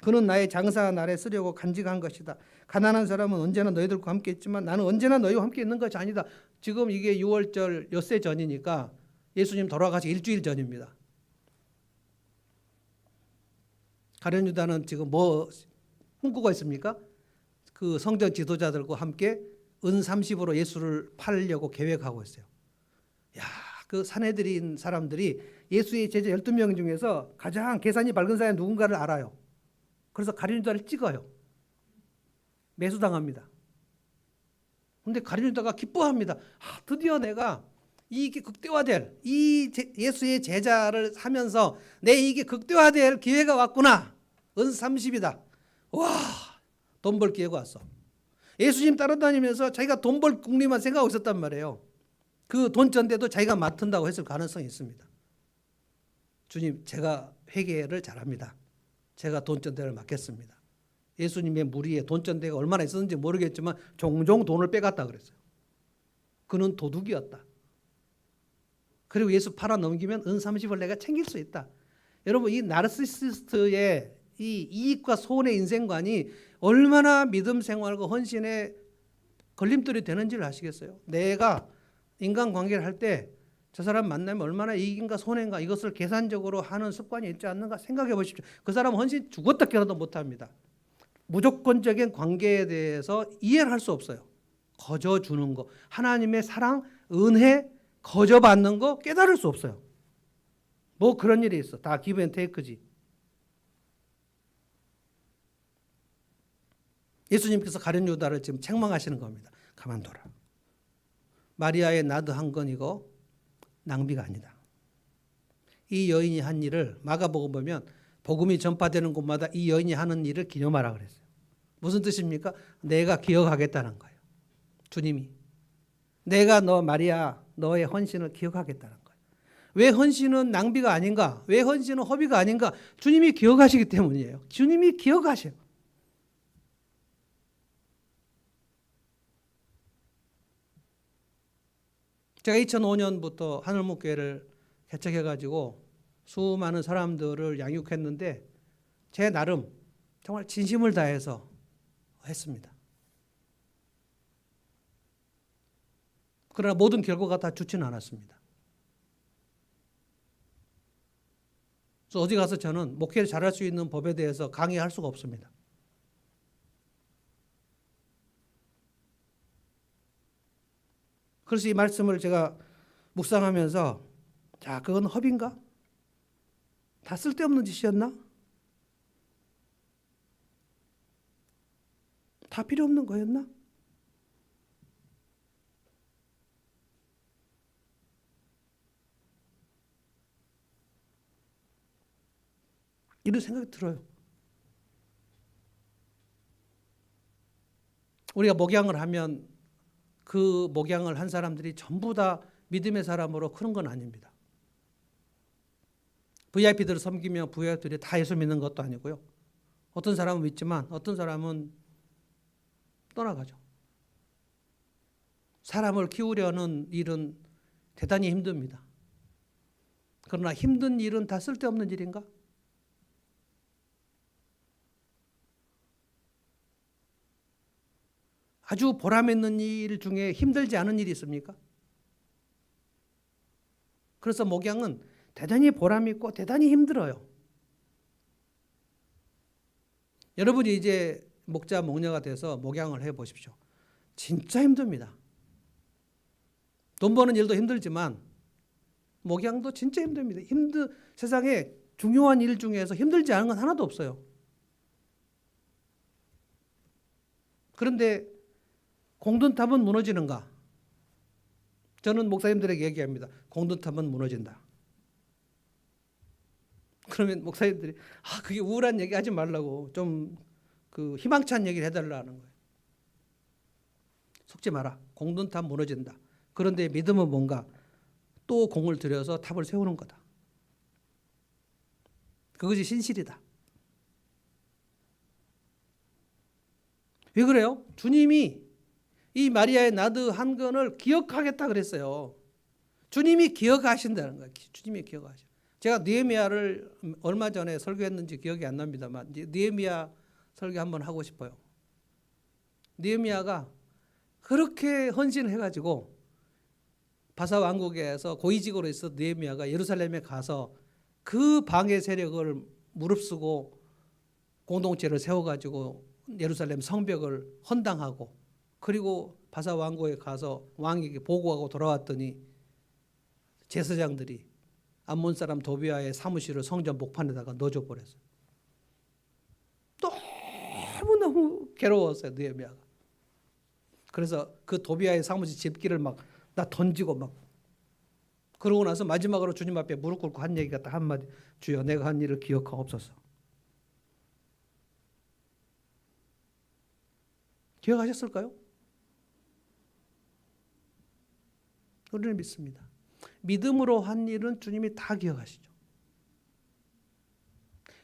그는 나의 장사 날에 쓰려고 간직한 것이다. 가난한 사람은 언제나 너희들과 함께 있지만 나는 언제나 너희와 함께 있는 것이 아니다. 지금 이게 6월절 엿새 전이니까 예수님 돌아가시 일주일 전입니다. 가룟 유다는 지금 뭐 꿈꾸고 있습니까? 그 성전 지도자들과 함께 은 30으로 예수를 팔려고 계획하고 있어요. 야, 그 사내들인 사람들이 예수의 제자 12명 중에서 가장 계산이 밝은 사람이 누군가를 알아요. 그래서 가룟 유다를 찍어요. 매수당합니다. 그런데 가룟 유다가 기뻐합니다. 드디어 내가 이게 극대화될 이 예수의 제자를 하면서 내 이게 극대화될 기회가 왔구나. 은 30이다. 와, 돈 벌 기회가 왔어. 예수님 따라다니면서 자기가 돈 벌 궁리만 생각하고 있었단 말이에요. 그 돈전대도 자기가 맡은다고 했을 가능성이 있습니다. 주님, 제가 회계를 잘합니다. 제가 돈전대를 맡겠습니다. 예수님의 무리에 돈전대가 얼마나 있었는지 모르겠지만 종종 돈을 빼갔다 그랬어요. 그는 도둑이었다. 그리고 예수 팔아 넘기면 은 30을 내가 챙길 수 있다. 여러분, 이 나르시시스트의 이 이익과 손해의 인생관이 얼마나 믿음 생활과 헌신에 걸림돌이 되는지를 아시겠어요? 내가 인간관계를 할 때 저 사람 만나면 얼마나 이익인가 손해인가 이것을 계산적으로 하는 습관이 있지 않는가 생각해 보십시오. 그 사람은 헌신 죽었다 깨어나도 못합니다. 무조건적인 관계에 대해서 이해를 할 수 없어요. 거저 주는 거, 하나님의 사랑, 은혜, 거저 받는 거 깨달을 수 없어요. 뭐 그런 일이 있어. 다 기브 앤 테이크지. 예수님께서 가룟 유다를 지금 책망하시는 겁니다. 가만둬라. 마리아의 나드 한 건이고 낭비가 아니다. 이 여인이 한 일을 마가복음 보면 복음이 전파되는 곳마다 이 여인이 하는 일을 기념하라 그랬어요. 무슨 뜻입니까? 내가 기억하겠다는 거예요. 주님이. 내가 너 마리아 너의 헌신을 기억하겠다는 거예요. 왜 헌신은 낭비가 아닌가? 왜 헌신은 허비가 아닌가? 주님이 기억하시기 때문이에요. 주님이 기억하셔요. 제가 2005년부터 하늘목교회를 개척해가지고 수많은 사람들을 양육했는데 제 나름 정말 진심을 다해서 했습니다. 그러나 모든 결과가 다 좋지는 않았습니다. 그래서 어디 가서 저는 목회를 잘할 수 있는 법에 대해서 강의할 수가 없습니다. 그래서 이 말씀을 제가 묵상하면서 자, 그건 허비인가? 다 쓸데없는 짓이었나? 다 필요 없는 거였나? 이런 생각이 들어요. 우리가 목양을 하면 그 목양을 한 사람들이 전부 다 믿음의 사람으로 크는 건 아닙니다. VIP들을 섬기며 VIP들이 다 예수 믿는 것도 아니고요. 어떤 사람은 믿지만 어떤 사람은 떠나가죠. 사람을 키우려는 일은 대단히 힘듭니다. 그러나 힘든 일은 다 쓸데없는 일인가? 아주 보람 있는 일 중에 힘들지 않은 일이 있습니까? 그래서 목양은 대단히 보람 있고 대단히 힘들어요. 여러분이 이제 목자 목녀가 돼서 목양을 해 보십시오. 진짜 힘듭니다. 돈 버는 일도 힘들지만 목양도 진짜 힘듭니다. 세상에 중요한 일 중에서 힘들지 않은 건 하나도 없어요. 그런데 공든탑은 무너지는가? 저는 목사님들에게 얘기합니다. 공든탑은 무너진다. 그러면 목사님들이 그게 우울한 얘기 하지 말라고 좀 그 희망찬 얘기를 해달라는 거예요. 속지 마라. 공든탑 무너진다. 그런데 믿음은 뭔가? 또 공을 들여서 탑을 세우는 거다. 그것이 신실이다. 왜 그래요? 주님이 이 마리아의 나드 한 건을 기억하겠다 그랬어요. 주님이 기억하신다는 거예요. 주님이 기억하셔. 제가 느헤미야를 얼마 전에 설교했는지 기억이 안 납니다만 느헤미야 설교 한번 하고 싶어요. 느헤미야가 그렇게 헌신해가지고 바사 왕국에서 고위직으로 있어 느헤미야가 예루살렘에 가서 그 방해 세력을 무릅쓰고 공동체를 세워가지고 예루살렘 성벽을 헌당하고 그리고 바사 왕국에 가서 왕에게 보고하고 돌아왔더니 제사장들이 암몬 사람 도비아의 사무실을 성전 목판에다가 넣어줘 버렸어요. 너무너무 괴로웠어요, 느헤미야가. 그래서 그 도비아의 사무실 집기를 막 다 던지고 막 그러고 나서 마지막으로 주님 앞에 무릎 꿇고 한 얘기가 딱 한마디. 주여 내가 한 일을 기억하옵소서. 기억하셨을까요? 우리는 믿습니다. 믿음으로 한 일은 주님이 다 기억하시죠.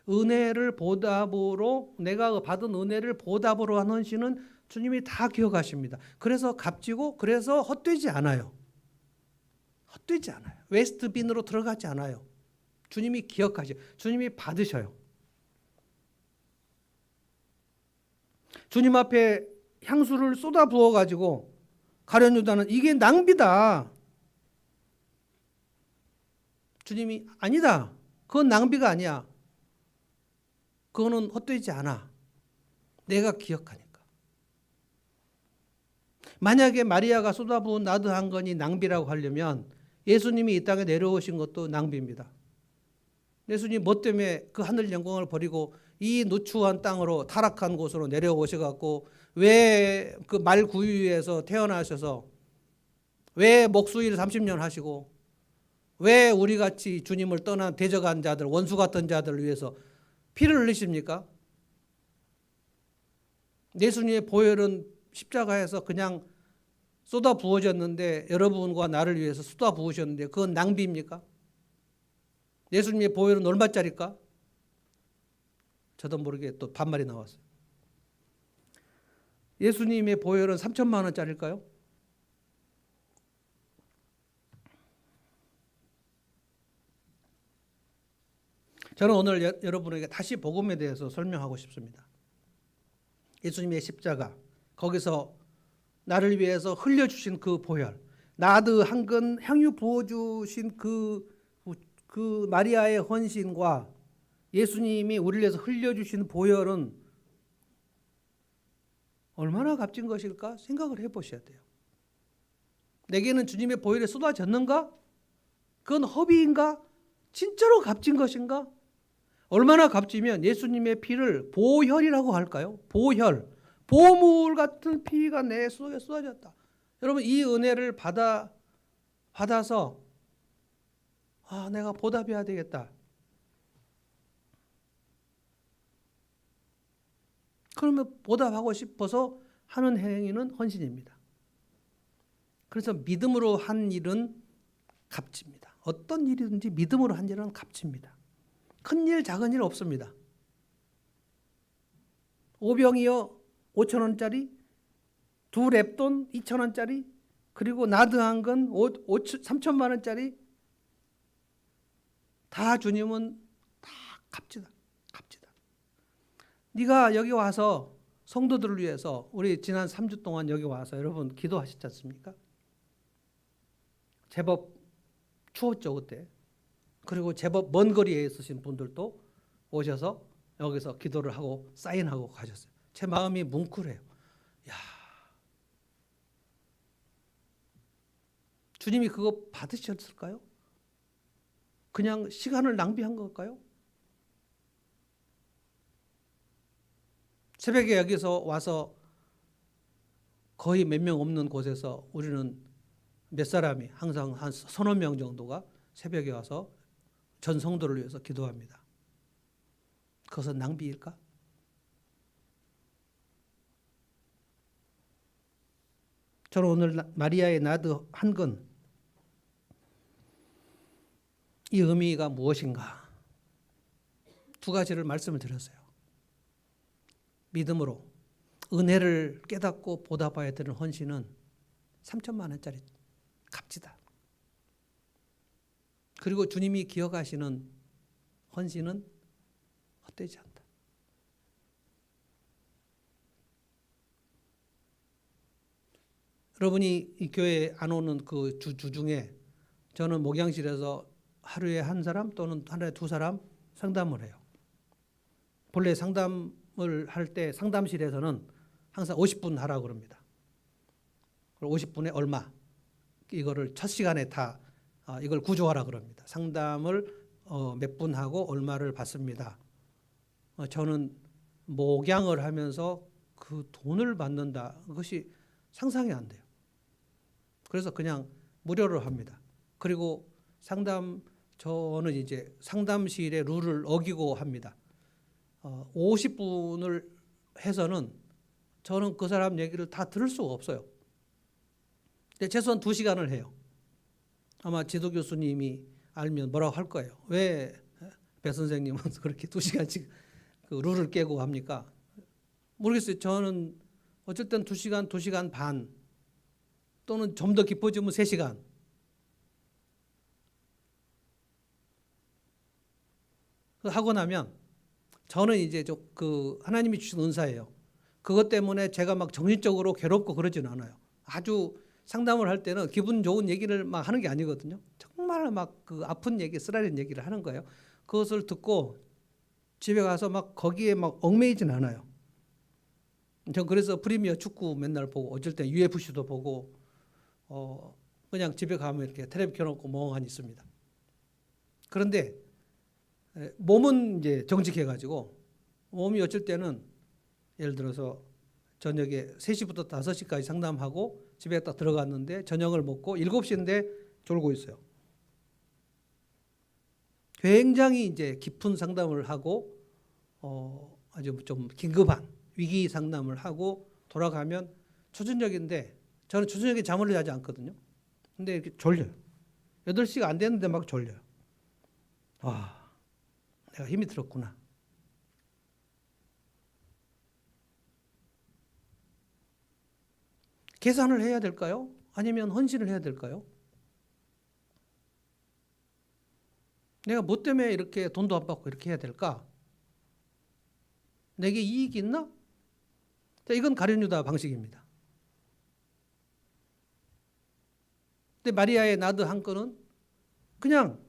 은혜를 보답으로 내가 받은 은혜를 보답으로 한 헌신은 주님이 다 기억하십니다. 그래서 값지고 그래서 헛되지 않아요. 헛되지 않아요. 웨스트빈으로 들어가지 않아요. 주님이 기억하셔요. 주님이 받으셔요. 주님 앞에 향수를 쏟아 부어가지고 가룟 유다는 이게 낭비다. 주님이 아니다. 그건 낭비가 아니야. 그거는 헛되지 않아. 내가 기억하니까. 만약에 마리아가 쏟아부은 나드 한 건이 낭비라고 하려면 예수님이 이 땅에 내려오신 것도 낭비입니다. 예수님 뭐 때문에 그 하늘 영광을 버리고 이 누추한 땅으로 타락한 곳으로 내려오셔갖고 왜 그 말구유에서 태어나셔서 왜 목수일 30년 하시고 왜 우리같이 주님을 떠난 대적한 자들 원수 같은 자들을 위해서 피를 흘리십니까? 예수님의 보혈은 십자가에서 그냥 쏟아 부어졌는데 여러분과 나를 위해서 쏟아 부으셨는데 그건 낭비입니까? 예수님의 보혈은 얼마짜리일까? 저도 모르게 또 반말이 나왔어요. 예수님의 보혈은 3천만 원짜리일까요? 저는 오늘 여러분에게 다시 복음에 대해서 설명하고 싶습니다. 예수님의 십자가, 거기서 나를 위해서 흘려주신 그 보혈, 나드 한 건 향유 부어주신 그 마리아의 헌신과 예수님이 우리를 위해서 흘려주신 보혈은 얼마나 값진 것일까 생각을 해보셔야 돼요. 내게는 주님의 보혈이 쏟아졌는가? 그건 허비인가? 진짜로 값진 것인가? 얼마나 값지면 예수님의 피를 보혈이라고 할까요? 보혈, 보물 같은 피가 내 속에 쏟아졌다. 여러분 이 은혜를 받아서 내가 보답해야 되겠다. 그러면 보답하고 싶어서 하는 행위는 헌신입니다. 그래서 믿음으로 한 일은 값집니다. 어떤 일이든지 믿음으로 한 일은 값집니다. 큰 일 작은 일 없습니다. 오병이어 5,000원짜리, 두 랩돈 2,000원짜리, 그리고 나드 한 건 3천만 원짜리 다 주님은 다 값지다. 값지다. 네가 여기 와서 성도들을 위해서 우리 지난 3주 동안 여기 와서 여러분 기도하셨지 않습니까? 제법 추웠죠 그때. 그리고 제법 먼 거리에 있으신 분들도 오셔서 여기서 기도를 하고 사인하고 가셨어요. 제 마음이 뭉클해요. 야, 주님이 그거 받으셨을까요? 그냥 시간을 낭비한 걸까요? 새벽에 여기서 와서 거의 몇 명 없는 곳에서 우리는 몇 사람이 항상 한 서너 명 정도가 새벽에 와서 전 성도를 위해서 기도합니다. 그것은 낭비일까? 저는 오늘 마리아의 나드 한 건 이 의미가 무엇인가? 두 가지를 말씀을 드렸어요. 믿음으로 은혜를 깨닫고 보답해야 되는 헌신은 3천만 원짜리 값지다. 그리고 주님이 기억하시는 헌신은 헛되지 않다. 여러분이 이 교회에 안 오는 그 주 중에 저는 목양실에서 하루에 한 사람 또는 하루에 두 사람 상담을 해요. 본래 상담을 할 때 상담실에서는 항상 50분 하라고 그럽니다. 50분에 얼마 이거를 첫 시간에 다 이걸 구조하라 그럽니다. 상담을 몇 분 하고 얼마를 받습니다. 저는 목양을 하면서 그 돈을 받는다. 그것이 상상이 안 돼요. 그래서 그냥 무료로 합니다. 그리고 저는 이제 상담실의 룰을 어기고 합니다. 50분을 해서는 저는 그 사람 얘기를 다 들을 수가 없어요. 근데 최소한 2시간을 해요. 아마 지도 교수님이 알면 뭐라고 할 거예요. 왜 배 선생님은 그렇게 2시간씩 그 룰을 깨고 합니까? 모르겠어요. 저는 어쩔 땐 2시간, 2시간 반 또는 좀 더 깊어지면 3시간. 하고 나면 저는 이제 그 하나님이 주신 은사예요. 그것 때문에 제가 막 정신적으로 괴롭고 그러지는 않아요. 아주 상담을 할 때는 기분 좋은 얘기를 막 하는 게 아니거든요. 정말 막 그 아픈 얘기, 쓰라린 얘기를 하는 거예요. 그것을 듣고 집에 가서 막 거기에 막 얽매이진 않아요. 전 그래서 프리미어 축구 맨날 보고 어쩔 때 UFC도 보고 그냥 집에 가면 이렇게 텔레비 켜놓고 멍하니 있습니다. 그런데 몸은 이제 정직해가지고 몸이 어쩔 때는 예를 들어서 저녁에 3시부터 5시까지 상담하고 집에 딱 들어갔는데 저녁을 먹고 7시인데 졸고 있어요. 굉장히 이제 깊은 상담을 하고 아주 좀 긴급한 위기 상담을 하고 돌아가면 초저녁인데 저는 초저녁에 잠을 자지 않거든요. 근데 이렇게 졸려요. 8시가 안 됐는데 막 졸려요. 내가 힘이 들었구나. 계산을 해야 될까요? 아니면 헌신을 해야 될까요? 내가 뭐 때문에 이렇게 돈도 안 받고 이렇게 해야 될까? 내게 이익이 있나? 이건 가룟유다 방식입니다. 근데 마리아의 나드 한 건은 그냥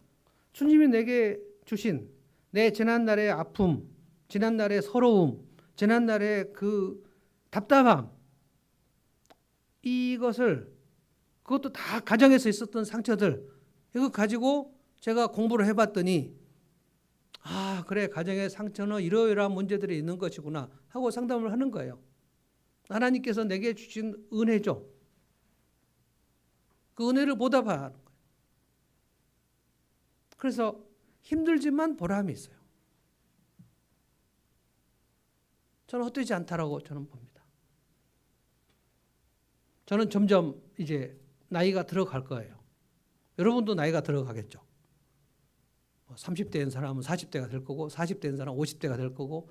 주님이 내게 주신 내 지난날의 아픔, 지난날의 서러움, 지난날의 그 답답함, 그것도 다 가정에서 있었던 상처들, 이거 가지고 제가 공부를 해봤더니 그래, 가정의 상처는 이러이러한 문제들이 있는 것이구나 하고 상담을 하는 거예요. 하나님께서 내게 주신 은혜죠. 그 은혜를 보답하는 거예요. 그래서 힘들지만 보람이 있어요. 저는 헛되지 않다라고 저는 봅니다. 저는 점점 이제 나이가 들어갈 거예요. 여러분도 나이가 들어가겠죠. 30대인 사람은 40대가 될 거고 40대인 사람은 50대가 될 거고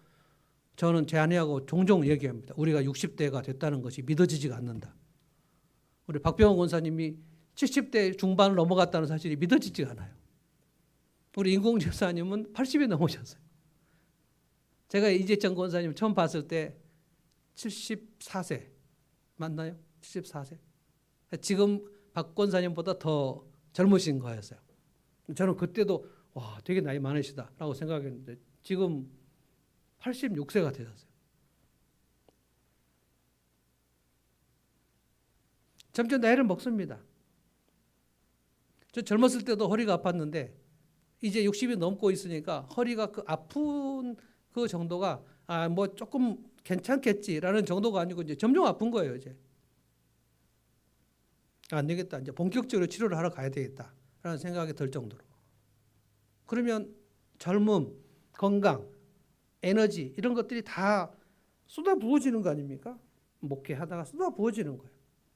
저는 제 아내하고 종종 얘기합니다. 우리가 60대가 됐다는 것이 믿어지지가 않는다. 우리 박병원 권사님이 70대 중반을 넘어갔다는 사실이 믿어지지가 않아요. 우리 인공 집사님은 80이 넘으셨어요. 제가 이재정 권사님 처음 봤을 때 74세 맞나요? 74세. 지금 박 권사님보다 더 젊으신 거였어요. 저는 그때도 와, 되게 나이 많으시다라고 생각했는데 지금 86세가 되셨어요. 점점 나이를 먹습니다. 저 젊었을 때도 허리가 아팠는데 이제 60이 넘고 있으니까 허리가 그 아픈 그 정도가 뭐 조금 괜찮겠지라는 정도가 아니고 이제 점점 아픈 거예요. 이제 안 되겠다. 이제 본격적으로 치료를 하러 가야 되겠다라는 생각이 들 정도로. 그러면 젊음, 건강, 에너지 이런 것들이 다 쏟아 부어지는 거 아닙니까? 목회하다가 쏟아 부어지는 거예요.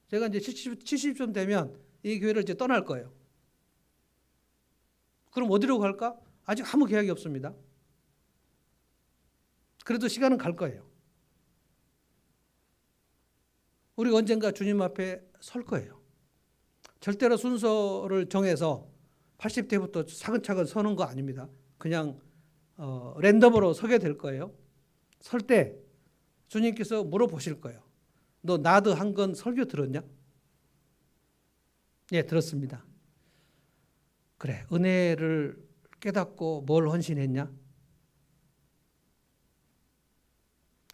제가 이제 70쯤 되면 이 교회를 이제 떠날 거예요. 그럼 어디로 갈까? 아직 아무 계획이 없습니다. 그래도 시간은 갈 거예요. 우리가 언젠가 주님 앞에 설 거예요. 절대로 순서를 정해서 80대부터 차근차근 서는 거 아닙니다. 그냥 랜덤으로 서게 될 거예요. 설 때 주님께서 물어보실 거예요. 너 나드 한 건 설교 들었냐? 예, 들었습니다. 그래, 은혜를 깨닫고 뭘 헌신했냐?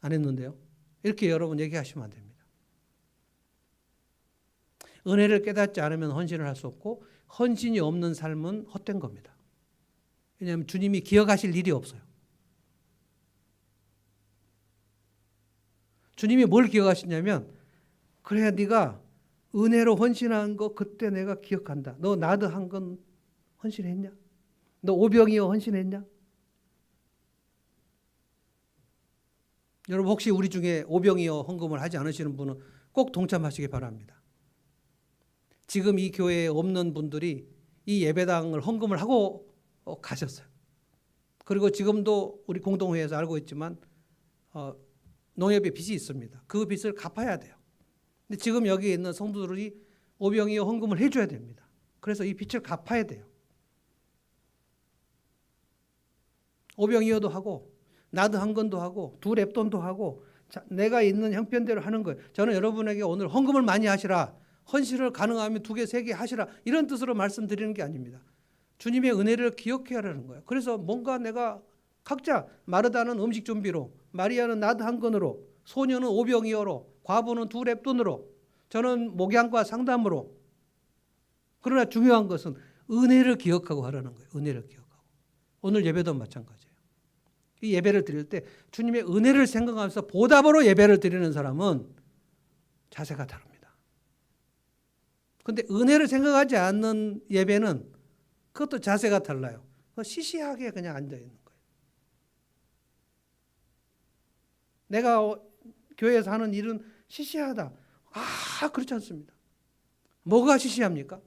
안 했는데요. 이렇게 여러분 얘기하시면 안 됩니다. 은혜를 깨닫지 않으면 헌신을 할 수 없고 헌신이 없는 삶은 헛된 겁니다. 왜냐하면 주님이 기억하실 일이 없어요. 주님이 뭘 기억하시냐면 그래 네가 은혜로 헌신한 거 그때 내가 기억한다. 너 나드 한 건 헌신했냐? 너 오병이어 헌신했냐? 여러분 혹시 우리 중에 오병이어 헌금을 하지 않으시는 분은 꼭 동참하시기 바랍니다. 지금 이 교회에 없는 분들이 이 예배당을 헌금을 하고 가셨어요. 그리고 지금도 우리 공동회에서 알고 있지만 농협에 빚이 있습니다. 그 빚을 갚아야 돼요. 근데 지금 여기 있는 성도들이 오병이어 헌금을 해줘야 됩니다. 그래서 이 빚을 갚아야 돼요. 오병이어도 하고 나드 한 건도 하고 두 랩돈도 하고 내가 있는 형편대로 하는 거예요. 저는 여러분에게 오늘 헌금을 많이 하시라, 헌신을 가능하면 2개, 3개 하시라 이런 뜻으로 말씀드리는 게 아닙니다. 주님의 은혜를 기억해야 하는 거예요. 그래서 뭔가 내가 각자 마르다는 음식 준비로, 마리아는 나드 한 건으로, 소녀는 오병이어로, 과부는 두 랩돈으로, 저는 목양과 상담으로. 그러나 중요한 것은 은혜를 기억하고 하라는 거예요. 은혜를 기억하고. 오늘 예배도 마찬가지예요. 이 예배를 드릴 때 주님의 은혜를 생각하면서 보답으로 예배를 드리는 사람은 자세가 다릅니다. 그런데 은혜를 생각하지 않는 예배는 그것도 자세가 달라요. 시시하게 그냥 앉아있는 거예요. 내가 교회에서 하는 일은 시시하다. 그렇지 않습니다. 뭐가 시시합니까?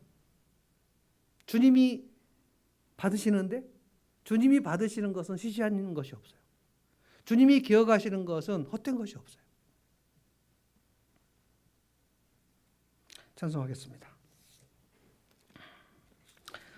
주님이 받으시는데 주님이 받으시는 것은 시시한 것이 없어요. 주님이 기억하시는 것은 헛된 것이 없어요. 찬송하겠습니다.